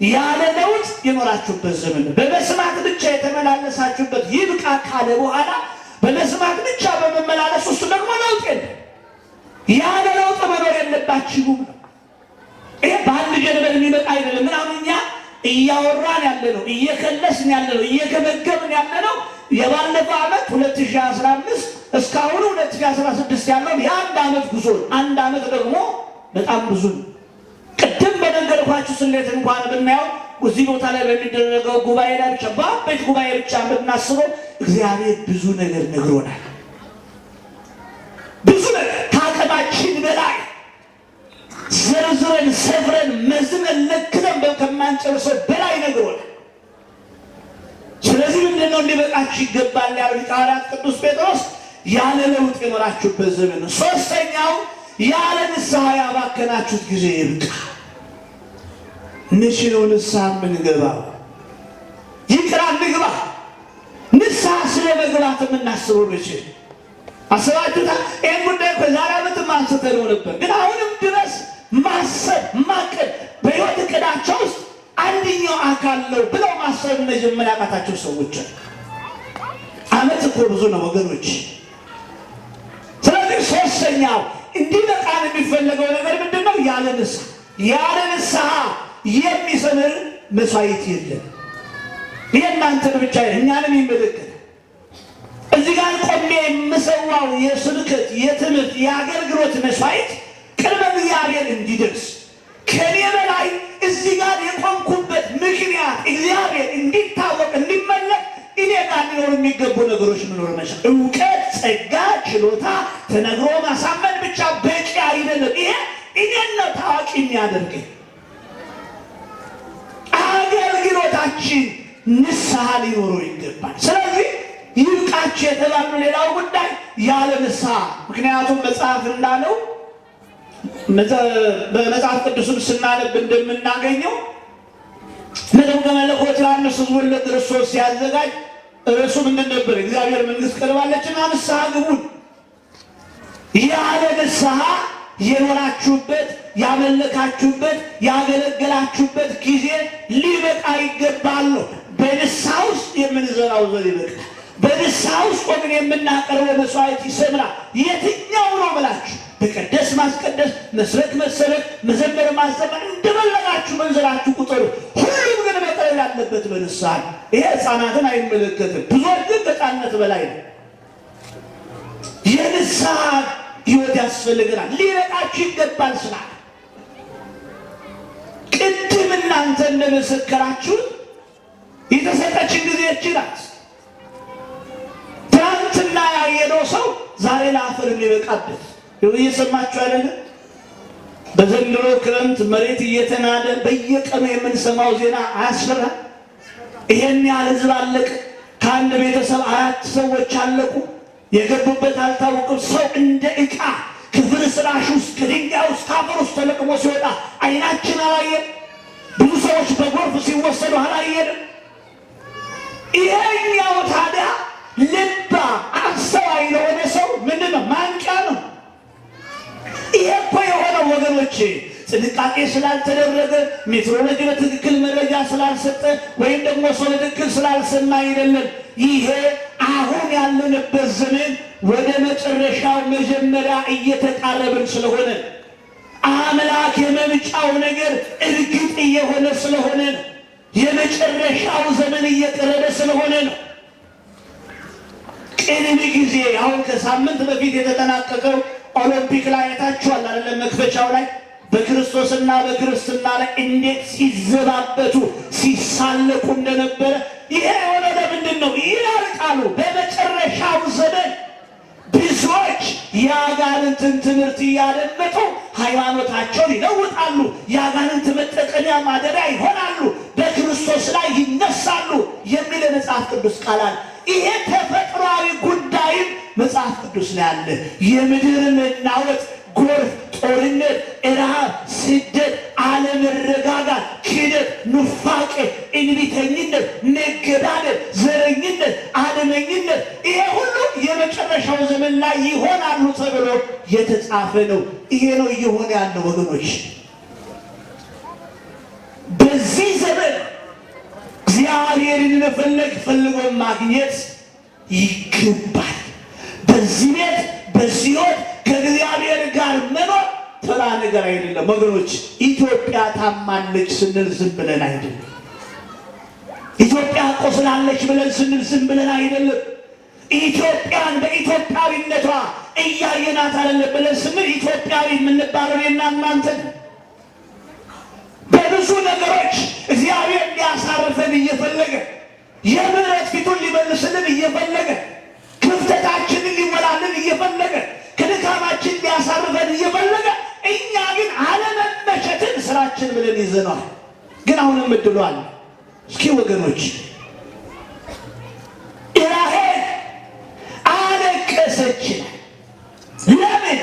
ያለ ለውጥ የኖራችሁበት ዘመን ነው። በመስማት ብቻ የተመላለሳችሁበት ይብቃ ካለ በኋላ በመስማት ብቻ በመመላለስ ውስጥ ደግሞ ለውጥ የለም። ያለ ለውጥ መኖር የለባችሁም ነው። ይሄ በአንድ ጀንበር የሚመጣ አይደለም። ምናምን እኛ እያወራን ያለ ነው፣ እየከለስን ያለ ነው፣ እየገመገምን ያለ ነው። የባለፈው ዓመት 2015 እስካሁን 2016 ያለው የአንድ ዓመት ጉዞ፣ አንድ ዓመት ደግሞ በጣም ብዙ ነው። ቅድም በነገርኳችሁ ስሌት እንኳን ብናየው እዚህ ቦታ ላይ በሚደረገው ጉባኤ ላይ ብቻ በአቤት ጉባኤ ብቻ ብናስበው እግዚአብሔር ብዙ ነገር ነግሮናል። ብዙ ነገር ከአቅማችን በላይ ዘርዝረን ሰፍረን መዝነን ለክተን ከማንጨርሰው በላይ ነግሮናል። ስለዚህ ምንድነው እንዲበቃችሁ ይገባል ያለው ሊቀ ሐዋርያት ቅዱስ ጴጥሮስ ያለ ለውጥ የኖራችሁበት ዘመን ነው። ሶስተኛው ያለ ንስሐ ያባከናችሁት ጊዜ ይብቃ። ንሽ ነው ንስሐ የምንገባው? ይቅር እንግባ። ንስሐ ስለ መግባት የምናስበው መቼ አስባችሁታል? ይህን ጉዳይ ከዛሬ ዓመትም አንስተነው ነበር። ግን አሁንም ድረስ ማሰብ ማቀድ በሕይወት እቅዳቸው ውስጥ አንደኛው አካል ነው ብለው ማሰብ መጀመሪያ ያቃታቸው ሰዎች ዓመት እኮ ብዙ ነው ወገኖች። ስለዚህ ሶስተኛው እንዲበቃን የሚፈለገው ነገር ምንድን ነው? ያለ ንስሐ የሚሰምር መስዋዕት የለም። ይሄ እናንተን ብቻ እኛንም ይመለከታል። እዚህ ጋር ቆሜ የምሰዋው የስብከት የትምህርት የአገልግሎት መስዋዕት ቅድመ እግዚአብሔር እንዲደርስ ከኔ በላይ እዚህ ጋር የቆምኩበት ምክንያት እግዚአብሔር እንዲታወቅ እንዲመለክ እኔ ጋር ሊኖሩ የሚገቡ ነገሮች መኖር መቻል። እውቀት፣ ጸጋ፣ ችሎታ ተነግሮ ማሳመን ብቻ በቂ አይደለም። ይሄ እኔን ነው ታዋቂ የሚያደርገኝ። አገልግሎታችን ንስሐ ሊኖረው ይገባል። ስለዚህ ይብቃችሁ የተባለው ሌላው ጉዳይ ያለ ንስሐ። ምክንያቱም መጽሐፍ እንዳለው በመጽሐፍ ቅዱስም ስናነብ እንደምናገኘው መጥምቀ መለኮት ዮሐንስ ሕዝቡን ለክርስቶስ ሲያዘጋጅ ርዕሱ ምንድን ነበር? እግዚአብሔር መንግሥት ቀርባለችና ንስሐ ግቡ። ያለ ንስሐ የኖራችሁበት ያመለካችሁበት ያገለገላችሁበት ጊዜ ሊበቃ ይገባል። በንስሐ ውስጥ የምንዘራው ዘር ይበቃል። በንስሐ ውስጥ ወገን የምናቀርበው መስዋዕት ይሰምራል። የትኛው ነው ብላችሁ በቀደስ ማስቀደስ፣ መስበክ መሰበክ፣ መዘመር ማዘመር እንደፈለጋችሁ መንዘራችሁ ቁጠሩ። ሁሉም ግን መቅረብ ያለበት በንስሐ ነው። ይሄ ሕፃናትን አይመለከትም። ብዙዎች ግን ከሕፃንነት በላይ ነው። የንስሐ ሕይወት ያስፈልገናል። ሊበቃችሁ ይገባል ስላለ ቅድም እናንተ እንደመሰከራችሁት የተሰጠችን ጊዜ ይችላል። ትናንትና ያየነው ሰው ዛሬ ለአፈር የሚበቃበት እየሰማችሁ አይደለም? በዘንድሮ ክረምት መሬት እየተናደ በየቀኑ የምንሰማው ዜና አያስፈራ? ይሄን ያህል ሕዝብ አለቀ። ከአንድ ቤተሰብ 4 ሰዎች አለቁ። የገቡበት አልታወቅም። ሰው እንደ ዕቃ ከፍርስራሽ ውስጥ ከድንጋይ ውስጥ ከአፈር ውስጥ ተለቅሞ ሲወጣ አይናችን አላየን? ብዙ ሰዎች በጎርፍ ሲወሰዱ አላየንም? ይሄኛው ታዲያ ልባ አስተዋይ ለሆነ ሰው ምንድን ነው? ማንቂያ ነው። ይሄ እኮ የሆነው ወገኖቼ ጥንቃቄ ስላልተደረገ፣ ሜትሮሎጂ በትክክል መረጃ ስላልሰጠ፣ ወይም ደግሞ ሰው በትክክል ስላልሰማ አይደለም። ይሄ አሁን ያለንበት ዘመን ወደ መጨረሻው መጀመሪያ እየተቃረብን ስለሆነ አምላክ የመምጫው ነገር እርግጥ እየሆነ ስለሆነ የመጨረሻው ዘመን እየቀረበ ስለሆነ ነው። ቅርብ ጊዜ አሁን ከሳምንት በፊት የተጠናቀቀው ኦሎምፒክ ላይ አይታችኋል አይደለም? መክፈቻው ላይ በክርስቶስና በክርስትና ላይ እንዴት ሲዘባበቱ ሲሳለቁ እንደነበረ። ይሄ የሆነ ለምንድን ነው? ይላል ቃሉ በመጨረሻው ዘመን ብዙዎች የአጋንንትን ትምህርት እያደመጡ ሃይማኖታቸውን ይለውጣሉ። የአጋንንት መጠቀሚያ ማደሪያ ይሆናሉ። በክርስቶስ ላይ ይነሳሉ የሚል መጽሐፍ ቅዱስ ቃል አለ። ይሄ ተፈጥሯዊ ጉዳይም መጽሐፍ ቅዱስ ላይ አለ። የምድር መናወጥ፣ ጎርፍ፣ ጦርነት፣ ረሃብ፣ ስደት፣ አለመረጋጋት፣ ክደት፣ ኑፋቄ፣ እንቢተኝነት፣ መገዳደል፣ ዘረኝነት፣ አለመኝነት ይሄ ሁሉ የመጨረሻው ዘመን ላይ ይሆናሉ ተብሎ የተጻፈ ነው። ይሄ ነው እየሆነ ያለው ወገኖች። በዚህ ዘመን እግዚአብሔርን መፈለግ ፈልጎ ማግኘት ይገባል። በዚህ ቤት በዚህ ሕይወት ከእግዚአብሔር ጋር መኖር ተራ ነገር አይደለም ወገኖች። ኢትዮጵያ ታማለች ስንል ዝም ብለን አይደለም። ኢትዮጵያ ቆስላለች ብለን ስንል ዝም ብለን አይደለም። ኢትዮጵያን በኢትዮጵያዊነቷ እያየናት አይደለም ብለን ስንል ኢትዮጵያዊ የምንባለው የና እናንተ በብዙ ነገሮች እግዚአብሔር ሊያሳርፈን እየፈለገ የምህረት ፊቱን ሊመልስልን እየፈለገ ክፍተታችንን ሊሞላልን እየፈለገ ከድካማችን ሊያሳርፈን እየፈለገ እኛ ግን አለመመቸትን ስራችን ብለን ይዘናል። ግን አሁንም እድሉ አለ። እስኪ ወገኖች ራሔል አለቀሰች። ለምን?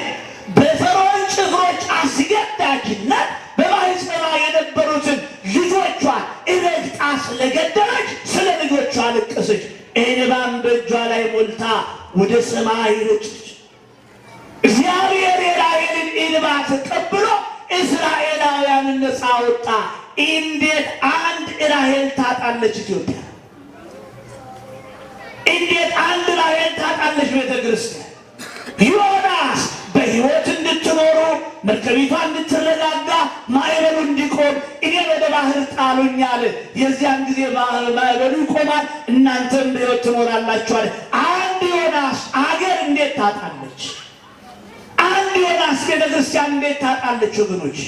በፈርዖን ጭፍሮች አስገዳጅነት በማኅፀኗ የነበሩትን ልጆቿን ረግጣ ስለገደለች ስለ ልጆቿ አለቀሰች። እንባም በእጇ ላይ ሞልታ ወደ ሰማይ ረጨች። እግዚአብሔር የራሔልን እንባ ተቀብሎ እስራኤላውያንን ነፃ ወጣ። እንዴት አንድ ራሔል ታጣለች ኢትዮጵያ? እንዴት አንድ ራሔል ታጣለች ቤተ ክርስቲያን? ዮናስ በሕይወት እንድትኖሩ መርከቢቷ እንድትረጋጋ ማዕበሉ እንዲቆም እኔን ወደ ባህር ጣሉኝ አለ። የዚያን ጊዜ ማዕበሉ ይቆማል፣ እናንተም በሕይወት ትኖራላችሁ አለ። አንድ ዮናስ አገር እንዴት ታጣለች? አንድ ዮናስ ቤተ ክርስቲያን እንዴት ታጣለች? ወገኖች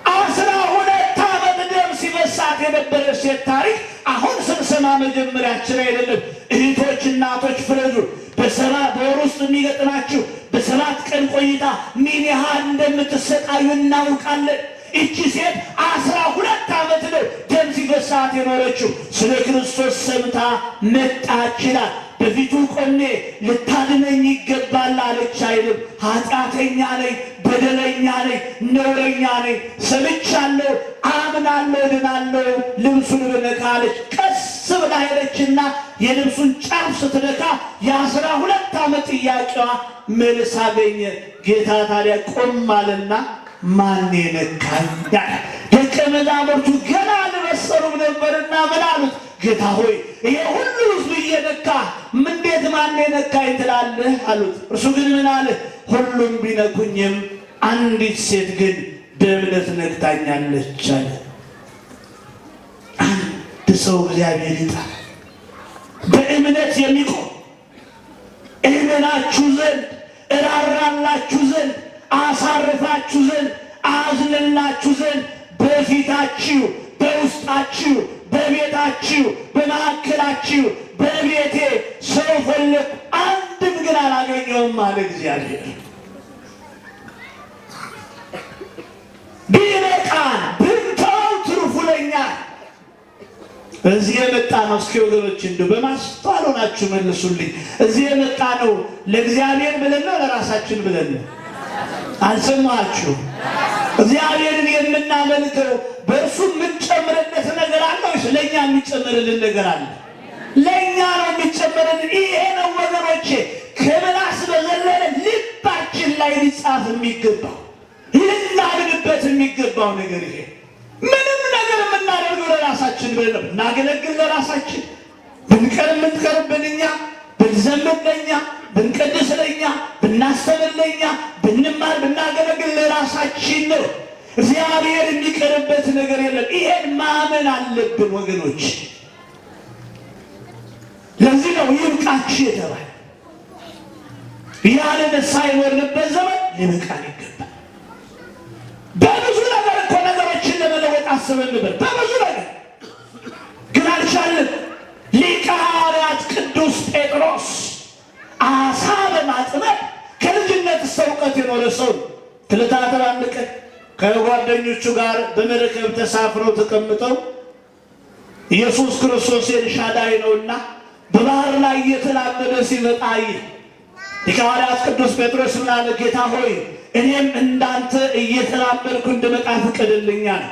12 ዓመት ደም ሲፈሳት የነበረች ሴት ታሪክ አሁን ስንሰማ መጀመሪያችን አይደለም። እህቶች፣ እናቶች ፍረዱ። በወር ውስጥ የሚገጥማችሁ በ7 ቀን ቆይታ ምን ያህል እንደምትሰቃዩ እናውቃለን። እቺ ሴት 12 ዓመት ነው ደም ሲፈሳት የኖረችው። ስለ ክርስቶስ ሰምታ መጣች ይላል። በፊቱ ቆሜ ልታድነኝ ይገባል አለች አይልም። ኃጢአተኛ ነኝ፣ በደለኛ ነኝ፣ ነውረኛ ነኝ፣ ሰምቻለሁ፣ አምናለሁ፣ ድናለሁ፣ ልብሱን ብነካ አለች። ቀስ ብላ ሄደችና የልብሱን ጫፍ ስትነካ የ12 ዓመት ጥያቄዋ መልስ አገኘ። ጌታ ታዲያ ቆም አለና ማን የነካኝ? ደቀ መዛሙርቱ ገና አልበሰሉም ነበርና ምን አሉት? ጌታ ሆይ ይሄ ሁሉ ሕዝብ እየነካ እንዴት ማን የነካኝ ትላለህ አሉት። እርሱ ግን ምን አለ? ሁሉም ቢነኩኝም አንዲት ሴት ግን በእምነት ነክታኛለች አለ። አንድ ሰው እግዚአብሔር ይጣል በእምነት የሚቆም እመናችሁ ዘንድ እራራላችሁ ዘንድ አሳርፋችሁ ዘንድ አዝንላችሁ ዘንድ በፊታችሁ በውስጣችሁ በቤታችሁ በመካከላችሁ በቤቴ ሰው ፈለግኩ አንድም ግን አላገኘውም አለ እግዚአብሔር። ቢነቃን ብንተው ትርፉ ለኛ። እዚህ የመጣ ነው። እስኪ ወገኖች እንደው በማስተዋል ሆናችሁ መልሱልኝ። እዚህ የመጣ ነው ለእግዚአብሔር ብለን ነው ለራሳችን ብለን ነው? አልሰማችሁ? እግዚአብሔርን የምናመልከው በእርሱ የምንጨምርለት ነገር አለ ወይስ ለእኛ የሚጨምርልን ነገር አለ? ለእኛ ነው የሚጨምርልን። ይሄ ነው ወገኖቼ ከምላስ በዘለለ ልባችን ላይ ሊጻፍ የሚገባው ልናምንበት የሚገባው ነገር ይሄ። ምንም ነገር የምናደርገው ለራሳችን ብለን ነው። ብናገለግል ለራሳችን፣ ብንቀር የምንቀርብን እኛ፣ ብንዘምር ለእኛ፣ ብንቀድስ ለእኛ፣ ብናስተምር ለእኛ፣ ብንማር ብናገለግል ለራሳችን ነው። እግዚአብሔር የሚቀርበት ነገር የለም። ይሄን ማመን አለብን ወገኖች። ለዚህ ነው ይብቃችሁ የተባለ። ያለ ንስሐ የኖርንበት ዘመን ሊበቃን ይገባል። በብዙ ነገር እኮ ነገሮችን ለመለወጥ አስበን ነበር። በብዙ ነገር ግን አልቻልንም። ሊቀ ሐዋርያት ቅዱስ ጴጥሮስ አሳ በማጥመድ ከልጅነት እስከ እውቀት የኖረ ሰው ከዕለታት አንድ ቀን ከጓደኞቹ ጋር በመርከብ ተሳፍረው ተቀምጠው ኢየሱስ ክርስቶስ ኤልሻዳይ ነውና በባህር ላይ እየተራመደ ሲመጣ አየ። ሊቀ ሐዋርያት ቅዱስ ጴጥሮስ ምን አለ? ጌታ ሆይ እኔም እንዳንተ እየተራመድኩ እንድመጣ ፍቀድልኛል።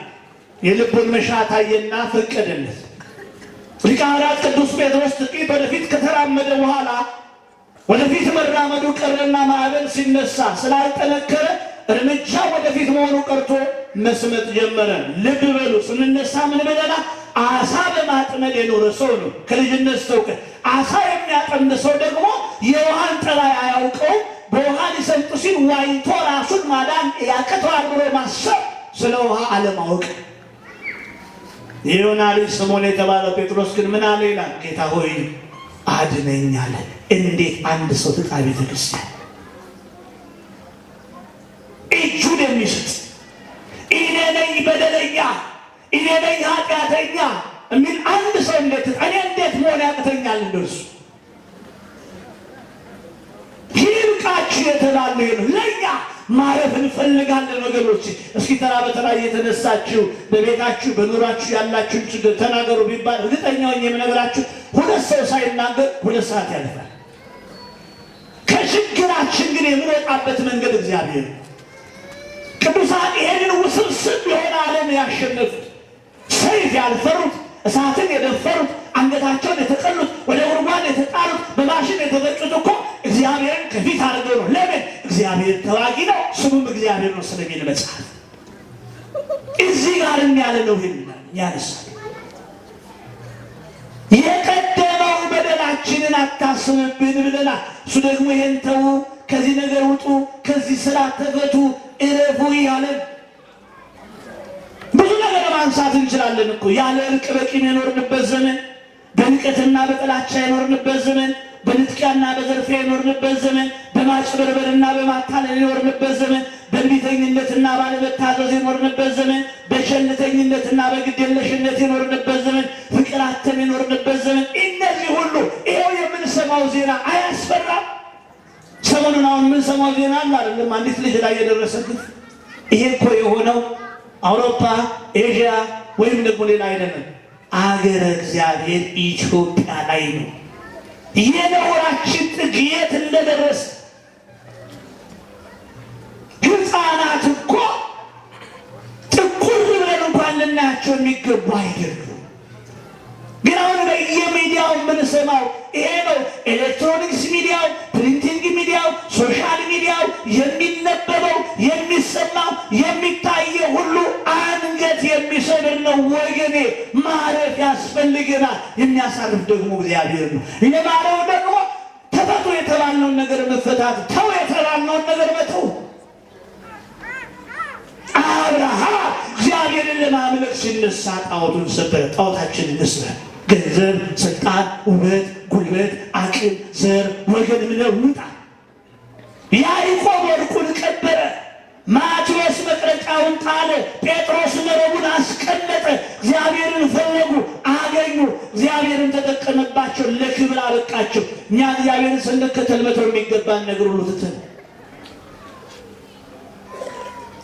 የልቡን መሻት አየና ፈቀደለት። ሊቀ ሐዋርያት ቅዱስ ጴጥሮስ ጥቂት ወደፊት ከተራመደ በኋላ ወደፊት መራመዱ ቀረና ማዕበል ሲነሳ ስላልጠነከረ እርምጃ ወደፊት መሆኑ ቀርቶ መስመጥ ጀመረ። ልብ በሉ፣ ስንነሳ ምን ብለና አሳ በማጥመድ የኖረ ሰው ነው ከልጅነት እስከ እውቀት። አሳ የሚያጠምድ ሰው ደግሞ የውሃን ጠባይ አያውቀውም። በውሃ ሊሰምጥ ሲል ዋኝቶ ራሱን ማዳን ያቅተዋል ብሎ ማሰብ ስለ ውሃ አለማወቅ። የዮና ልጅ ስምዖን የተባለው ጴጥሮስ ግን ምን አለ ይላል? ጌታ ሆይ አድነኝ አለ። እንዴት አንድ ሰው ትጣ ቤተ ክርስቲያን እጁን የሚስጥ እኔ ነኝ በደለኛ፣ እኔ ነኝ ኃጢአተኛ የሚል አንድ ሰው እንዴት እኔ እንዴት መሆን ያቅተኛል? እንደርሱ ይብቃችሁ የተባለ ነው። ለእኛ ማረፍ እንፈልጋለን ወገኖች። እስኪ ተራ በተራ እየተነሳችሁ በቤታችሁ በኑሯችሁ ያላችሁን ችግር ተናገሩ ቢባል እርግጠኛውን የምነግራችሁ ሁለት ሰው ሳይናገር 2 ሰዓት ያልፋል። ከችግራችን ግን የምንወጣበት መንገድ እግዚአብሔር። ቅዱሳን ይሄንን ውስብስብ የሆነ ዓለም ያሸነፉት፣ ሰይፍ ያልፈሩት፣ እሳትን የደፈሩት፣ አንገታቸውን የተቀሉት፣ ወደ ጉድጓድ የተጣሉት፣ በማሽን የተበጩት እኮ እግዚአብሔርን ከፊት አድርገው ነው። ለምን? እግዚአብሔር ተዋጊ ነው፣ ስሙም እግዚአብሔር ነው ስለሚል መጽሐፍ እዚህ ጋር ያለ ነው። ይሄን ያነሳል። የቀደመው በደላችንን አታስብብን ብለናል። እሱ ደግሞ ይሄን ተዉ፣ ከዚህ ነገር ውጡ፣ ከዚህ ስራ ተፈቱ፣ እረፉ ያለን። ብዙ ነገር ማንሳት እንችላለን እኮ። ያለ እርቅ በቂም የኖርንበት ዘመን፣ በንቀትና በጥላቻ የኖርንበት ዘመን፣ በንጥቂያና በዘርፊያ የኖርንበት ዘመን፣ በማጭበርበርና በማታለል የኖርንበት ዘመን፣ በእንቢተኝነትና ባለመታዘዝ የኖርንበት ዘመን፣ በቸልተኝነትና በግዴለሽነት የኖርንበት ዘመን፣ ፍቅር አጥተን የኖርንበት ዘመን። እነዚህ ሁሉ ይኸው የምንሰማው ዜና አያስፈራም? ሰሞኑን አሁን የምንሰማው ዜና አለ አይደለም? አንዲት ልጅ ላይ የደረሰበት። ይሄ እኮ የሆነው አውሮፓ፣ ኤዥያ ወይም ደግሞ ሌላ አይደለም፣ አገረ እግዚአብሔር ኢትዮጵያ ላይ ነው። የነውራችን ጥግ የት እንደደረሰ ሕፃናት እኮ ጥቁር ብለን እንኳን ልናያቸው የሚገቡ አይደሉም። ግን አሁን በየሚዲያው የምንሰማው ይሄ ነው። ኤሌክትሮኒክስ ሚዲያው፣ ፕሪንቲንግ ሚዲያው፣ ሶሻል ሚዲያው የሚነበበው የሚሰማው የሚታየው ሁሉ አንገት የሚሰብር ነው ወገኔ። ማረፍ ያስፈልገናል። የሚያሳርፍ ደግሞ እግዚአብሔር ነው። የማረው ደግሞ ተፈቱ የተባልነውን ነገር መፈታት፣ ተው የተባልነውን ነገር መተው። አብርሃም እግዚአብሔርን ለማምለክ ሲነሳ ጣዖቱን ሰበረ። ጣዖታችንን እንስበር። ገንዘብ፣ ስልጣን፣ ውበት፣ ጉልበት፣ አቅም፣ ዘር፣ ወገን ምለው ውጣ። ያዕቆብ ወርቁን ቀበረ። ማቴዎስ መቅረጫውን ጣለ። ጴጥሮስ መረቡን አስቀመጠ። እግዚአብሔርን ፈለጉ፣ አገኙ። እግዚአብሔርን ተጠቀመባቸው፣ ለክብር አበቃቸው። እኛ እግዚአብሔርን ስንከተል መተው የሚገባን ነገር ሁሉ ትተን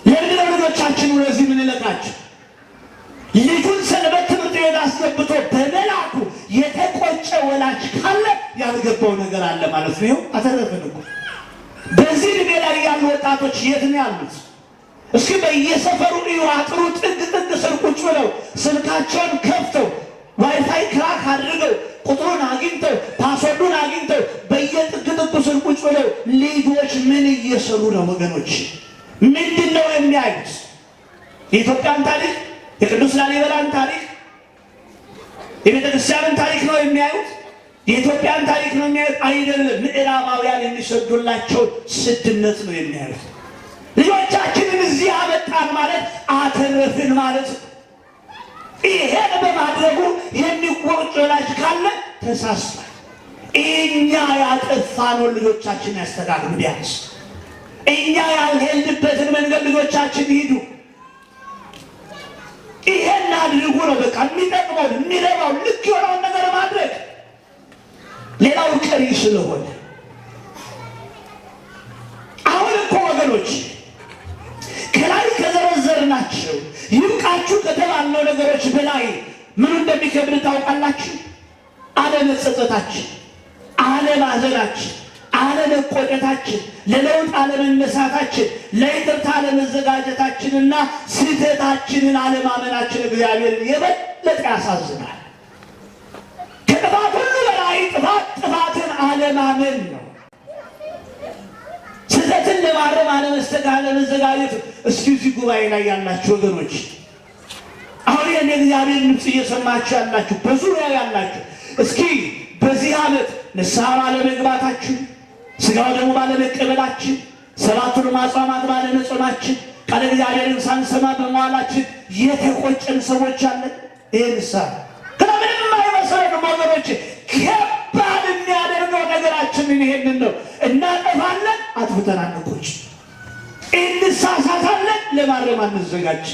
ለምንድነው ልጆቻችን ወደዚህ የምንለቃቸው? ልጁን ሰንበት ትምህርት ቤት አስገብቶ በመላኩ የተቆጨ ወላጅ ካለ ያልገባው ነገር አለ ማለት ነው። ይኸው አተረፈን እኮ። በዚህ ዕድሜ ላይ ያሉ ወጣቶች የት ነው ያሉት? እስኪ በየሰፈሩ እዩ። አጥሩ ጥግ ጥግ ስር ቁጭ ብለው ስልካቸውን ከፍተው ዋይፋይ ክራክ አድርገው ቁጥሩን አግኝተው ፓስወርዱን አግኝተው በየጥግ ጥግ ስር ቁጭ ብለው ልጆች ምን እየሰሩ ነው ወገኖች? ምንድን ነው የሚያዩት? የኢትዮጵያን ታሪክ፣ የቅዱስ ላሊበላን ታሪክ፣ የቤተ ክርስቲያንን ታሪክ ነው የሚያዩት? የኢትዮጵያን ታሪክ ነው የሚያዩት? አይደለም። ምዕራባውያን የሚሰዱላቸው ስድነት ነው የሚያዩት። ልጆቻችንን እዚህ አመጣን ማለት አተረፍን ማለት ነው። ይሄን በማድረጉ የሚቆጭ ወላጅ ካለ ተሳስቷል። እኛ ያጠፋነውን ልጆቻችን ያስተካክሉ። ቢያንስ እኛ ያልሄድንበትን መንገድ ልጆቻችን ይሂዱ። ይሄን አድርጉ ነው በቃ የሚጠቅመው የሚረባው ልክ የሆነውን ነገር ማድረግ። ሌላው ቀሪ ስለሆነ አሁን እኮ ወገኖች ከላይ ከዘረዘርናቸው ይብቃችሁ ከተባልነው ነገሮች በላይ ምን እንደሚከብድ ታውቃላችሁ? አለመጸጸታችን፣ አለማዘናችን፣ አለመቆጨታችን፣ ለለውጥ አለመነሳታችን፣ ለይቅርታ አለመዘጋጀታችንና ስህተታችንን አለማመናችን እግዚአብሔርን የበለጠ ያሳዝናል። ከጥፋት ሁሉ በላይ ጥፋትን አለማመን ነው። ስህተትን ለማረም አለመዘጋጀት። እስኪ እዚህ ጉባኤ ላይ ያላችሁ ወገኖች፣ አሁን ይህን የእግዚአብሔር ድምፅ እየሰማችሁ ያላችሁ፣ በዙሪያ ያላችሁ፣ እስኪ በዚህ ዓመት ንስሐ ባለመግባታችን፣ ሥጋው ደግሞ ባለመቀበላችን፣ ሰባቱን አጽዋማት ባለመጾማችን፣ ቃለ እግዚአብሔርን ሳንሰማ በመዋላችን የተቆጨን ሰዎች አለን። ይህ ንስሐ ምንም አይመስለንም ወገኖች። ከባድ የሚያደርገው ነገራችንን ይሄንን ነው። እናጠፋለን፣ አጥፍተን አንቆጭ፣ እንሳሳታለን፣ ለማረም አንዘጋጅ።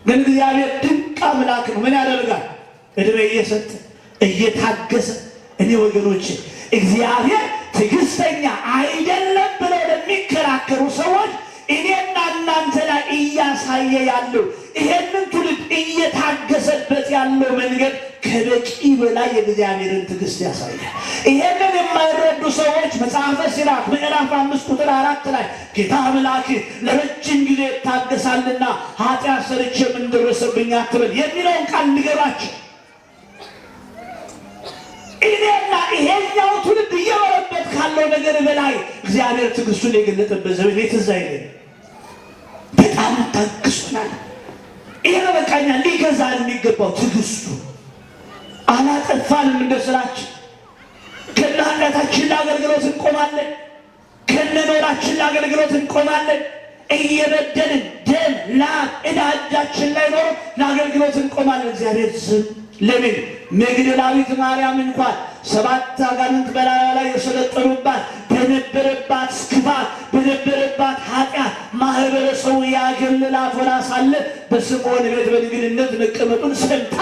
ግን እግዚአብሔር ድንቅ አምላክ ነው። ምን ያደርጋል? ዕድሜ እየሰጠ እየታገሰ። እኔ ወገኖች እግዚአብሔር ትዕግስተኛ አይደለም ብለው ለሚከራከሩ ሰዎች እኔና እናንተ ላይ እያሳየ ያለው ይሄንን ትውልድ እየታገሰበት ያለው መንገድ ከበቂ በላይ የእግዚአብሔርን ትዕግስት ያሳያል። ይሄንን የማይረዱ ሰዎች መጽሐፈ ሲራክ ምዕራፍ 5 ቁጥር 4 ላይ ጌታ አምላክ ለረጅም ጊዜ ይታገሳልና ኃጢአት ሰርቼ ምን ደረሰብኝ አትበል የሚለውን ቃል ንገራቸው። እኔና ይሄኛው ትውልድ እየበረበት ካለው ነገር በላይ እግዚአብሔር ትዕግስቱን የገለጠበት ዘመን ትዝ አይለኝም። በጣም ታግሶናል። ይሄ ነው በቃኛ ሊገዛን የሚገባው ትዕግስቱ። አላጠፋንም እንደ ስራችን። ከነ ኃጢአታችን ለአገልግሎት እንቆማለን፣ ከነ ኖራችን ለአገልግሎት እንቆማለን። እየበደልን ደም ላብ ዕዳ እጃችን ላይ ኖሮ ለአገልግሎት እንቆማለን። እግዚአብሔር ዝም ለምን? መግደላዊት ማርያም እንኳን 7 አጋንንት በላዩ ላይ የሰለጠኑባት በነበረባት ክፋት በነበረባት ኃጢአት ማህበረሰቡ ያገለላት ሆና ሳለ በስምዖን ቤት በድንግልነት መቀመጡን ሰምታ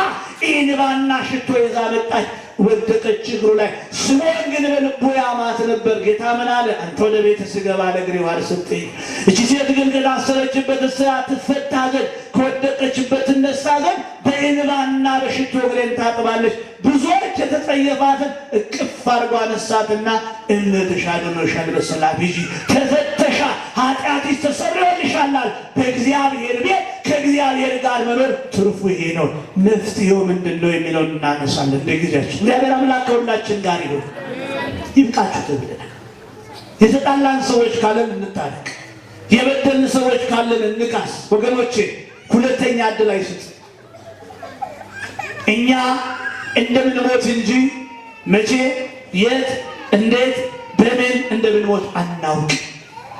እንባና ሽቶ ይዛ መጣች። ወደቀች እግሩ ላይ። ስምዖን ግን በልቡ ያማት ነበር። ጌታ ምን አለ? አንተ ወደ ቤት ስገባ ለእግሬ ውሃ ስጠኝ። እቺ ሴት ግን ከታሰረችበት እስራት ትፈታ ዘንድ ከወደቀችበት ትነሳ ዘንድ በእንባና በሽቶ እግሬን ታጥባለች። ብዙዎች የተጸየፋትን እቅፍ አድርጎ አነሳትና እምነትሽ አድኖሻል፣ በሰላም ሂጂ፣ ተፈተሻ፣ ኃጢአትሽ ተሰርዮልሻል። በእግዚአብሔር ቤት ከእግዚአብሔር ጋር መኖር ትርፉ ይሄ ነው። መፍትሄው ምንድን ነው የሚለውን እናነሳለን በጊዜያችን። እግዚአብሔር አምላክ ከሁላችን ጋር ይሁን። ይብቃችሁ ተብለናል። የተጣላን ሰዎች ካለን እንታረቅ። የበደልን ሰዎች ካለን እንካስ። ወገኖቼ ሁለተኛ ዕድል አይስጥ። እኛ እንደምንሞት እንጂ መቼ፣ የት፣ እንዴት፣ በምን እንደምንሞት አናውቅ።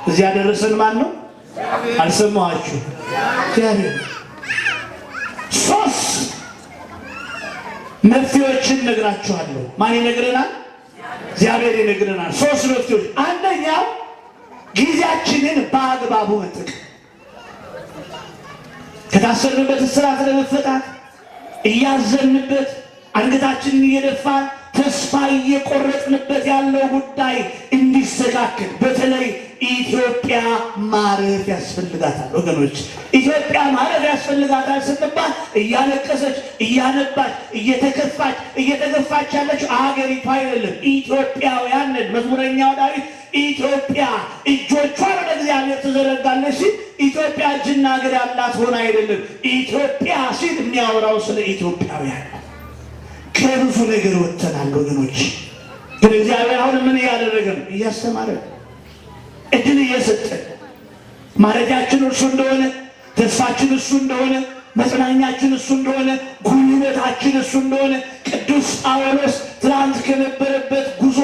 እዚህ ያደረሰን ማን ነው? አልሰማኋችሁ? እግዚአብሔር። ሶስት መፍትሄዎችን ነግራችኋለሁ። ማን ይነግረናል? እግዚአብሔር ይነግረናል። ሶስት መፍትሄዎች። አንደኛው ጊዜያችንን በአግባቡ መጠቀም፣ ከታሰርንበት እስራት ለመፈታት እያዘንበት አንገታችንን እየደፋን ተስፋ እየቆረጥንበት ያለው ጉዳይ እንዲስተካከል በተለይ ኢትዮጵያ ማረፍ ያስፈልጋታል። ወገኖች ኢትዮጵያ ማረፍ ያስፈልጋታል ስንባል እያለቀሰች እያነባች እየተገፋች ያለችው አገሪቷ አይደለም፣ ኢትዮጵያውያን ነን። መዝሙረኛው ዳዊት ኢትዮጵያ እጆቿን ወደ እግዚአብሔር ትዘረጋለች ሲል ኢትዮጵያ እጅና እግር ያላት ሆነ አይደለም። ኢትዮጵያ ሲል የሚያወራው ስለ ኢትዮጵያውያን። ከብዙ ነገር ወጥተናል ወገኖች። ግን እግዚአብሔር አሁን ምን እያደረገ ነው? እያስተማረ እድል እየሰጠን፣ ማረጃችን እርሱ እንደሆነ፣ ተስፋችን እሱ እንደሆነ፣ መጽናኛችን እሱ እንደሆነ፣ ጉልበታችን እሱ እንደሆነ ቅዱስ ጳውሎስ ትናንት ከነበረበት ጉዞ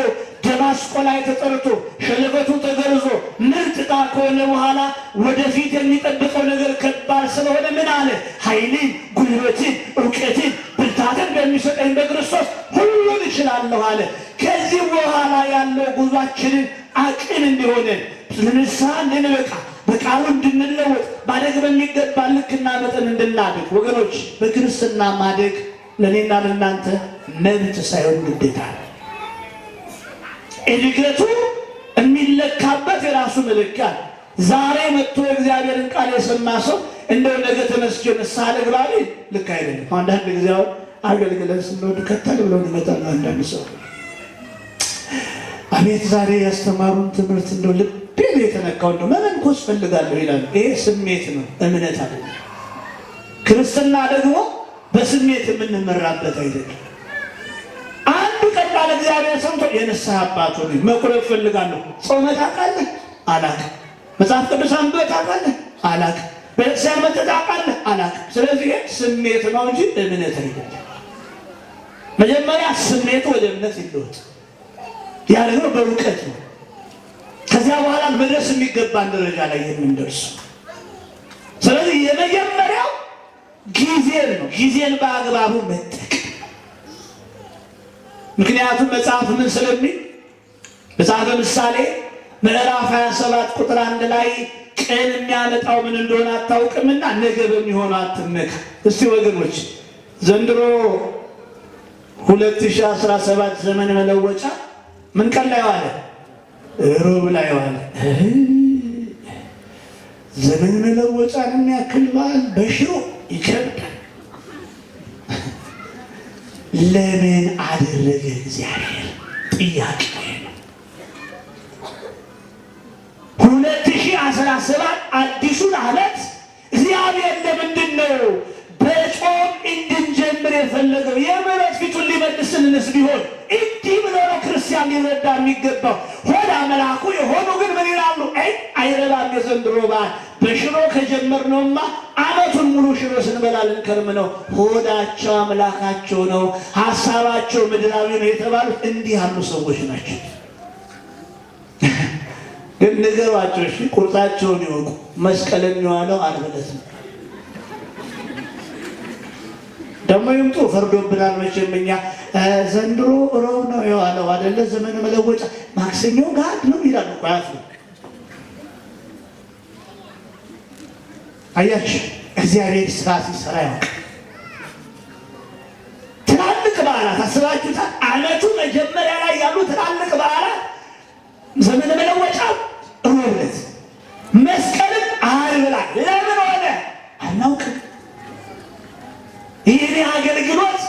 ደማስቆ ላይ ተጠርቶ ሸለበቱ ተገርዞ ምርጥ ዕቃ ከሆነ በኋላ ወደፊት የሚጠብቀው ነገር ከባድ ስለሆነ ምን አለ? ኃይልን፣ ጉልበትን፣ እውቀትን፣ ብርታትን በሚሰጠኝ በክርስቶስ ሁሉን እችላለሁ አለ። ከዚህ በኋላ ያለው ጉዟችንን አቅም እንዲሆነን ለንስሐ እንድንበቃ በቃሉ እንድንለወጥ ማደግ በሚገባ ልክና መጠን እንድናድግ ወገኖች፣ በክርስትና ማደግ ለእኔና ለእናንተ መብት ሳይሆን ግዴታ ነው። እድገቱ የሚለካበት የራሱ መለኪያ። ዛሬ መጥቶ እግዚአብሔርን ቃል የሰማ ሰው እንደው ነገ ተነስቼ ንስሐ ልግባ ቢል ልክ አይደለም። አንዳንድ ጊዜ አሁን አገልግለን ስንወድ ከተል ብለው ይመጣሉ። አንዳንድ ሰው አቤት ዛሬ ያስተማሩን ትምህርት እንደው ልቤን የተነካው እንደው መመንኮስ ፈልጋለሁ ይላሉ። ይሄ ስሜት ነው፣ እምነት አይደለም። ክርስትና ደግሞ በስሜት የምንመራበት አይደለም። አንዱ ቀን ቃል እግዚአብሔር ሰምቶ የንስሐ አባቱ ነኝ መቁረብ ፈልጋለሁ። ጾመህ ታውቃለህ? አላውቅም። መጽሐፍ ቅዱስ አንብበህ ታውቃለህ? አላውቅም። ቤተክርስቲያን መጥተህ ታውቃለህ? አላውቅም። ስለዚህ ስሜት ነው እንጂ እምነት አይደለም። መጀመሪያ ስሜቱ ወደ እምነት ይለወጥ። ያ ደግሞ በእውቀት ነው። ከዚያ በኋላ መድረስ የሚገባን ደረጃ ላይ የምንደርሱ። ስለዚህ የመጀመሪያው ጊዜን ነው። ጊዜን በአግባቡ መጠቀም። ምክንያቱም መጽሐፍ ምን ስለሚል መጽሐፈ ምሳሌ ምዕራፍ 27 ቁጥር 1 ላይ ቀን የሚያመጣው ምን እንደሆነ አታውቅምና ነገ በሚሆነው አትመካ። እስቲ ወገኖች ዘንድሮ 2017 ዘመን መለወጫ ምን ቀን ላይ ዋለ? ሮብ ላይ ዋለ። ዘመን መለወጫን የሚያክል በዓል በሽሮ ይከብዳል። ለምን አደረገ እግዚአብሔር? ጥያቄ ነው። 2017 አዲሱን ዓመት እግዚአብሔር ለምንድን ነው በጾም እንድንጀምር የፈለገው? የምሕረት ፊቱን ሊመልስልንስ ቢሆን እንዲህ ብሎ ነው ክርስቲያን ሊረዳ የሚገባው። ሆድ አምላኩ የሆኑ ግን ምን ይላሉ? አይረባም የዘንድሮ በዓል። በሽሮ ከጀመርነውማ ዓመቱን ሙሉ ሽሮ ስንበላ ልንከርም ነው። ሆዳቸው አምላካቸው ነው፣ ሀሳባቸው ምድራዊ ነው የተባሉት እንዲህ ያሉ ሰዎች ናቸው። ግን ንገሯቸው እሺ፣ ቁርጣቸውን ይወቁ። መስቀል የሚዋለው ዓርብ ዕለት ነው። ደግሞ ይምጡ፣ ፈርዶብናል መቼም እኛ። ዘንድሮ ሮብ ነው የዋለው አይደለ? ዘመን መለወጫ ማክሰኞ ጋድ ነው ይላሉ እኮ ያፍ ነው። አያችሁ እግዚአብሔር ስራ ሲሰራ ያውቅ። ትላልቅ በዓላት አስባችሁታል? ዓመቱ መጀመሪያ ላይ ያሉ ትላልቅ በዓላት ዘመን መለወጫ ሮብ ዕለት፣ መስቀልም ዓርብ ላይ ለምን ሆነ አናውቅም። ይህኔ አገልግሎት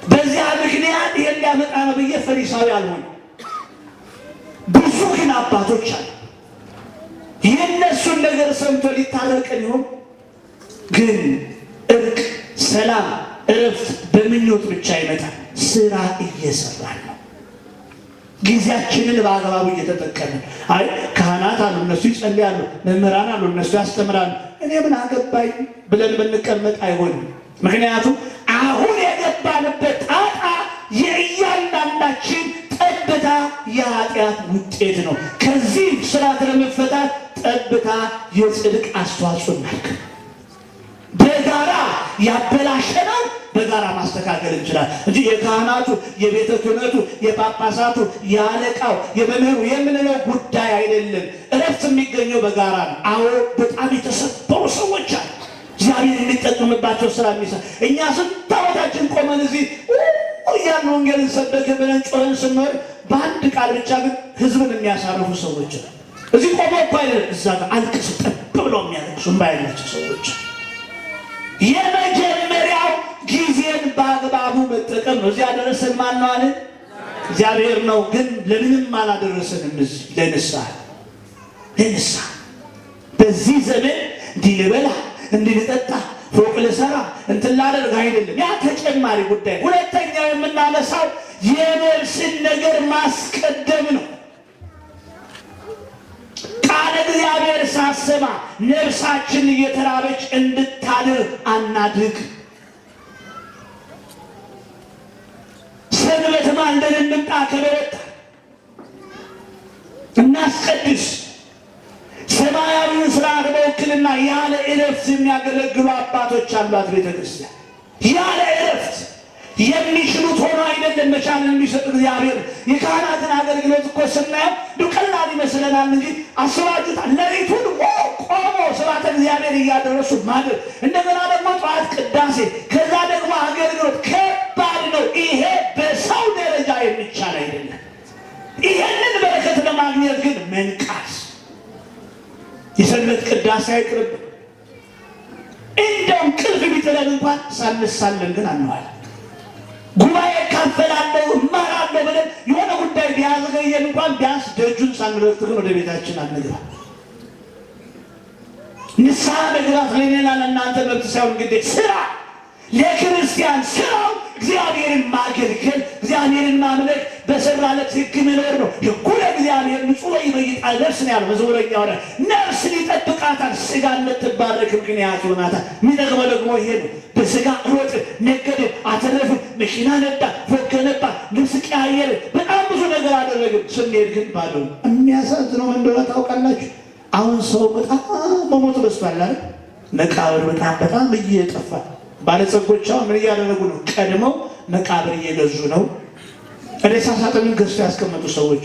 በዚያ ምክንያት ይሄን ሊያመጣ ነው ብዬ ፈሪሳዊ አልሆነ። ብዙ ግን አባቶች አሉ የእነሱን ነገር ሰምቶ ሊታረቀን ይሆን? ግን እርቅ፣ ሰላም፣ እረፍት በምኞት ብቻ ይመጣል። ስራ እየሰራን ነው። ጊዜያችንን በአግባቡ እየተጠቀምን አይ ካህናት አሉ እነሱ ይጸልያሉ፣ መምህራን አሉ እነሱ ያስተምራሉ፣ እኔ ምን አገባኝ ብለን ብንቀመጥ አይሆንም። ምክንያቱም አሁን የገባንበት ጣጣ የእያንዳንዳችን ጠብታ የኃጢአት ውጤት ነው። ከዚህ ስርዓት ለመፈታት ጠብታ የጽድቅ አስተዋጽኦ እናድርግ። በጋራ ያበላሸነው በጋራ ማስተካከል እንችላለን እንጂ የካህናቱ፣ የቤተ ክህነቱ፣ የጳጳሳቱ፣ የአለቃው፣ የመምህሩ የምንለው ጉዳይ አይደለም። እረፍት የሚገኘው በጋራ ነው። አዎ በጣም የተሰበሩ ሰዎች አሉ እግዚአብሔር የሚጠቅምባቸው ስራ የሚሰራ። እኛ ስንት ዓመታችን ቆመን እዚህ እያልን ወንጌልን ሰበክ ብለን ጮኸን ስንኖር በአንድ ቃል ብቻ ግን ህዝብን የሚያሳርፉ ሰዎች ነው። እዚህ ቆመው እኮ አይደለም እዛ ጋር አልቅስ ጠብ ብለው የሚያለቅሱ እምባ ያላቸው ሰዎች። የመጀመሪያው ጊዜን በአግባቡ መጠቀም ነው። እዚህ ያደረሰን ማን ነው አለ? እግዚአብሔር ነው። ግን ለምንም አላደረሰንም። እዚህ ለንስሐ በዚህ ዘመን እንዲህ ልበላ እንዲህ ልጠጣ ፎቅ ልሰራ እንትን ላደርግ አይደለም። ያ ተጨማሪ ጉዳይ። ሁለተኛው የምናነሳው የነፍስን ነገር ማስቀደም ነው። ቃለ እግዚአብሔር ሳሰማ ነፍሳችን እየተራበች እንድታድር አናድርግ። ሰንበት ማንደን እንምጣ ከበረታ እናስቀድስ። ሰማያዊውን ስርዓት በውክልና ያለ እረፍት የሚያገለግሉ አባቶች አሏት ቤተክርስቲያን። ያለ እረፍት የሚችሉት ሆኖ አይደለም መቻልን የሚሰጥ እግዚአብሔር። የካህናትን አገልግሎት እኮ ስናየው ቀላል ይመስለናል እንጂ አስባችሁታል? ሌሊቱን ቆሞ ስብሐተ እግዚአብሔር እያደረሱ ማድረግ፣ እንደገና ደግሞ ጠዋት ቅዳሴ፣ ከዛ ደግሞ አገልግሎት ከባድ ነው። ይሄ በሰው ደረጃ የሚቻል አይደለም። ይሄንን በረከት ለማግኘት ግን መንቃት፣ የሰንበት ቅዳሴ አይቅርብ። እንደውም ቅልፍ ቢጥለን እንኳን ሳንሳለን ግን አንዋል። ጉባኤ ካፈላለሁ እማራለሁ ብለን የሆነ ጉዳይ ቢያዘገየን እንኳን ቢያንስ ደጁን ሳንረግጥ ግን ወደ ቤታችን አንግባ። ንስሐ መግባት ለእኔና ለእናንተ መብት ሳይሆን እንግዲህ ስራ ለክርስቲያን ስራው እግዚአብሔርን ማገልገል፣ እግዚአብሔርን ማምለክ፣ በሰራለት ሕግ መኖር ነው። ሕጉ ለእግዚአብሔር ንጹሕ ይበይጣል ነፍስን ያለው መዝሙረኛው ላይ ነፍስን ይጠብቃታል፣ ሥጋን ልትባረክ ምክንያት ይሆናታል። የሚጠቅመው ደግሞ ይሄ ነው። በሥጋ ሮጥ፣ ነገድ፣ አተረፍ፣ መኪና ነዳ፣ ፎቅ ገነባ፣ ልብስ ቀያየር፣ በጣም ብዙ ነገር አደረግን። ስንሄድ ግን ባዶ። የሚያሳዝነው እንደሆነ ታውቃላችሁ? አሁን ሰው በጣም መሞት በዝቷል አይደል? መቃብር በጣም እየጠፋ ባለጸጎች አሁን ምን እያደረጉ ነው? ቀድመው መቃብር እየገዙ ነው። ሬሳ ሳጥንን ገዝተው ያስቀመጡ ሰዎች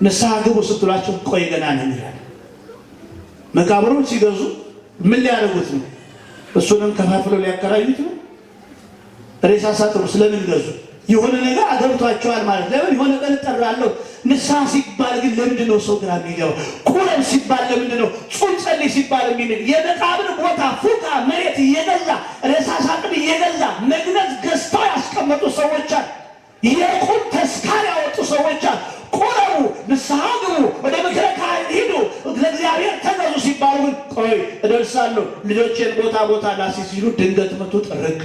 ንስሐ ግቡ ስትሏቸው ቆይ ገና ነው ይላል። መቃብሩን ሲገዙ ምን ሊያደርጉት ነው? እሱንም ከፋፍለው ሊያከራዩት ነው። ሬሳ ሳጥኑ ስለምን ገዙ? የሆነ ነገር አገብቷቸዋል ማለት። ለምን የሆነ ቀን እጠራለሁ። ንስሐ ሲባል ግን ለምንድን ነው ሰው ግራ የሚገባው? ቁረብ ሲባል ለምንድን ነው? ጾም ጸልይ ሲባል የሚል የመቃብር ቦታ ፉቃ መሬት እየገዛ ሬሳ ሳጥን እየገዛ መግነዝ ገዝተው ያስቀመጡ ሰዎች አሉ። የቁም ተስካር ያወጡ ሰዎች አሉ። ቁረቡ፣ ንስሐ ግቡ፣ ወደ ምክረ ካህን ሂዱ፣ ለእግዚአብሔር ተገዙ ሲባሉ ግን ቆይ እደርሳለሁ ልጆቼን ቦታ ላሲዝ ሲሉ ድንገት መቶ ጥርቅ።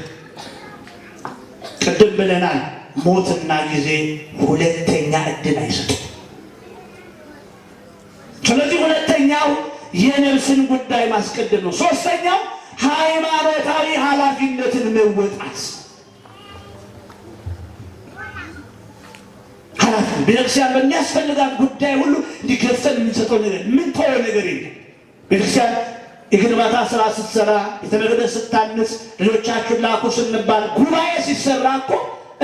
ቅድም ብለናል፣ ሞትና ጊዜ ሁለተኛ እድል አይሰጡም። ስለዚህ ሁለተኛው የነፍስን ጉዳይ ማስቀደም ነው። ሶስተኛው ሃይማኖታዊ ኃላፊነትን መወጣት። ቤተክርስቲያን በሚያስፈልጋት ጉዳይ ሁሉ እንዲገፈን የምንሰጠው ነገር ምን ተወው ነገር የለም። ቤተክርስቲያን የግንባታ ስራ ስትሰራ፣ ቤተ መቅደስ ስታንጽ፣ ልጆቻችሁን ላኩ ስንባል፣ ጉባኤ ሲሰራ እኮ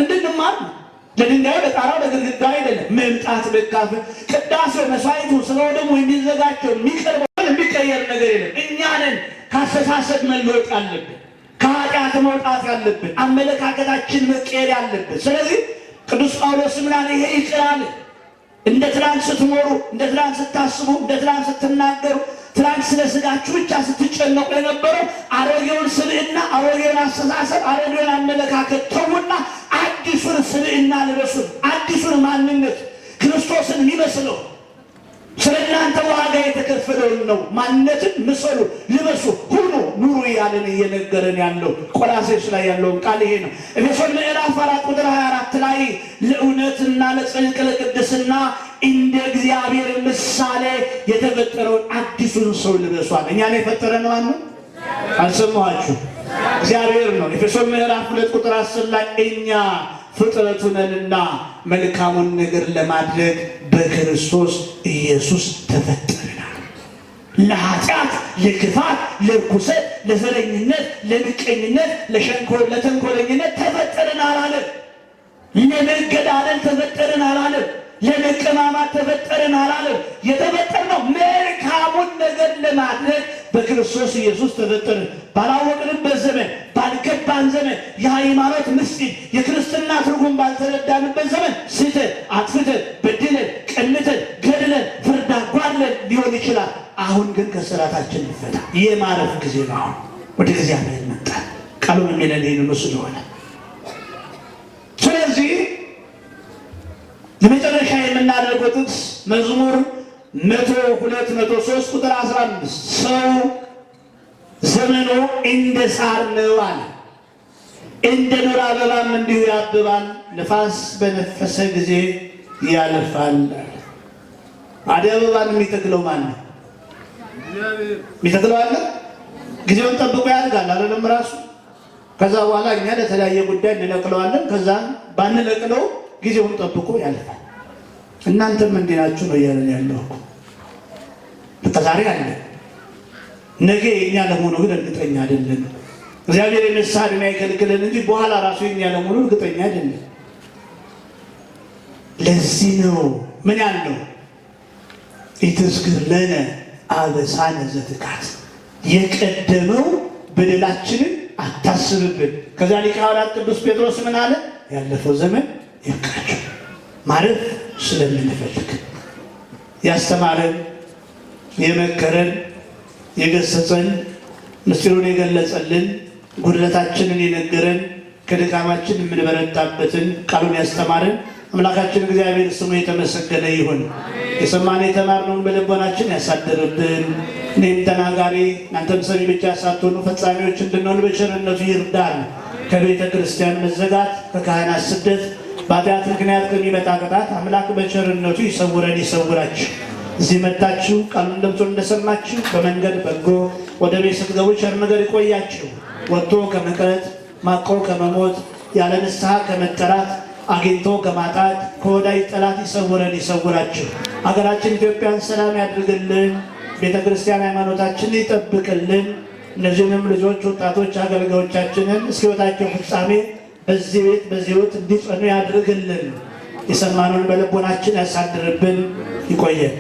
እንድንማር ነው። ለድንጋዩ ለጣራው ለግድግዳው አይደለም። መምጣት መካፈል፣ ቅዳሴው፣ መስዋዕቱ፣ ስራው ደግሞ የሚዘጋጀው የሚቀርበው የሚቀየር ነገር የለም። እኛንን ካስተሳሰብ መለወጥ ያለብን፣ ከኃጢአት መውጣት ያለብን፣ አመለካከታችን መቀየር ያለብን። ስለዚህ ቅዱስ ጳውሎስ ምን አለ? ይሄ ይቅር አለ። እንደ ትናንት ስትኖሩ፣ እንደ ትናንት ስታስቡ፣ እንደ ትናንት ስትናገሩ፣ ትናንት ስለ ስጋችሁ ብቻ ስትጨነቁ የነበረው አሮጌውን ስብዕና፣ አሮጌውን አስተሳሰብ፣ አሮጌውን አመለካከት ተዉና አዲሱን ስብዕና ልበሱ። አዲሱን ማንነት ክርስቶስን የሚመስለው ስለ እናንተ ዋጋ የተከፈለውን ነው። ማንነትን ምሰሉ፣ ልበሱ፣ ሁሉ ኑሩ ያለን እየነገረን ያለው ቆላስይስ ላይ ያለውን ቃል ይሄ ነው። ኤፌሶን ምዕራፍ 4 ቁጥር 24 ላይ ለእውነትና ለጽድቅ ለቅድስና እንደ እግዚአብሔር ምሳሌ የተፈጠረውን አዲሱን ሰው ልበሷል። እኛን የፈጠረን ማን ነው? አልሰማችሁ? እግዚአብሔር ነው። ኤፌሶን ምዕራፍ 2 ቁጥር 10 ላይ እኛ ፍጥረቱ ነንና መልካሙን ነገር ለማድረግ በክርስቶስ ኢየሱስ ተፈጠርናል። ለኃጢአት፣ ለክፋት፣ ለርኩሰት፣ ለዘረኝነት፣ ለምቀኝነት፣ ለተንኮለኝነት ተፈጠርን አላለም። ለመገዳደል ተፈጠርን አላለም። ለመቀማማት ተፈጠርን አላለም። የተፈጠርነው መልካሙን ነገር ለማድረግ በክርስቶስ ኢየሱስ ተፈጠርን። ባላወቅንበት ዘመን፣ ባልገባን ዘመን፣ የሃይማኖት ምስጢር የክርስትና ትርጉም ባልተረዳንበት ዘመን ስተን፣ አጥፍተን፣ በድለን፣ ቀንተን፣ ገድለን፣ ፍርድ አጓድለን ሊሆን ይችላል። አሁን ግን ከስራታችን እንፈታ የማረፍ ጊዜ ነው። አሁን ወደ እግዚአብሔር መጣን። ቃሉን የሚለን ይህን ስለሆነ ስለዚህ የመጨረሻ የምናደርገው ጥቅስ መዝሙር 102:103 ቁጥር 15 ሰው ዘመኑ እንደ ሳር ነው አለ፣ እንደ ዱር አበባም እንዲሁ ያብባል፣ ነፋስ በነፈሰ ጊዜ ያልፋል። አደይ አበባን የሚተክለው ማን ነው? የሚተክለው አለ። ጊዜውን ጠብቆ ያድጋል አይደለም ራሱ። ከዛ በኋላ እኛ ለተለያየ ጉዳይ እንነቅለዋለን። ከዛ ባንነቅለው ጊዜውን ጠብቆ ያልፋል። እናንተም እንዲህ ናችሁ ነው እያለን ያለው እኮ። ዛሬ አለ ነገ የኛ ለመሆኑ ግን እርግጠኛ አይደለም። እግዚአብሔር የንስሐ ዕድሜ አይከልክለን እንጂ በኋላ ራሱ የኛ ለመሆኑ እርግጠኛ አይደለም። ለዚህ ነው ምን ያልነው? ኢትዝክር ለነ አበሳነ ዘትካት፣ የቀደመው በደላችንን አታስብብን። ከዛ ሊቀ ሐዋርያት ቅዱስ ጴጥሮስ ምን አለ? ያለፈው ዘመን ይብቃችሁ። ማረፍ ስለምንፈልግ ያስተማረን፣ የመከረን፣ የገሰጸን፣ ምስጢሩን የገለጸልን፣ ጉድለታችንን የነገረን፣ ከድካማችን የምንበረታበትን ቃሉን ያስተማረን አምላካችን እግዚአብሔር ስሙ የተመሰገነ ይሁን። የሰማነው የተማርነውን በልቦናችን ያሳድርብን። እኔም ተናጋሪ እናንተም ሰሚ ብቻ ሳትሆኑ ፈጻሚዎች እንድንሆን በቸርነቱ ይርዳን። ከቤተ ክርስቲያን መዘጋት፣ ከካህናት ስደት፣ በኃጢአት ምክንያት ከሚመጣ ቅጣት አምላክ በቸርነቱ ይሰውረን ይሰውራችሁ። እዚህ መጣችሁ ቃሉን ድምፁን እንደሰማችሁ በመንገድ በጎ ወደ ቤት ስትገቡ ቸር ነገር ይቆያችሁ። ወጥቶ ከመቅረት ማቆ ከመሞት ያለ ንስሐ ከመጠራት አግኝቶ ከማጣት ከወዳጅ ጠላት ይሰውረን ይሰውራችሁ። ሀገራችን ኢትዮጵያን ሰላም ያድርግልን። ቤተ ክርስቲያን ሃይማኖታችንን ይጠብቅልን። እነዚህንም ልጆች ወጣቶች አገልጋዮቻችንን እስከ ሕይወታቸው ፍጻሜ በዚህ ቤት በዚህ ሕይወት እንዲጸኑ ያድርግልን። የሰማነውን በልቦናችን ያሳድርብን። ይቆየን።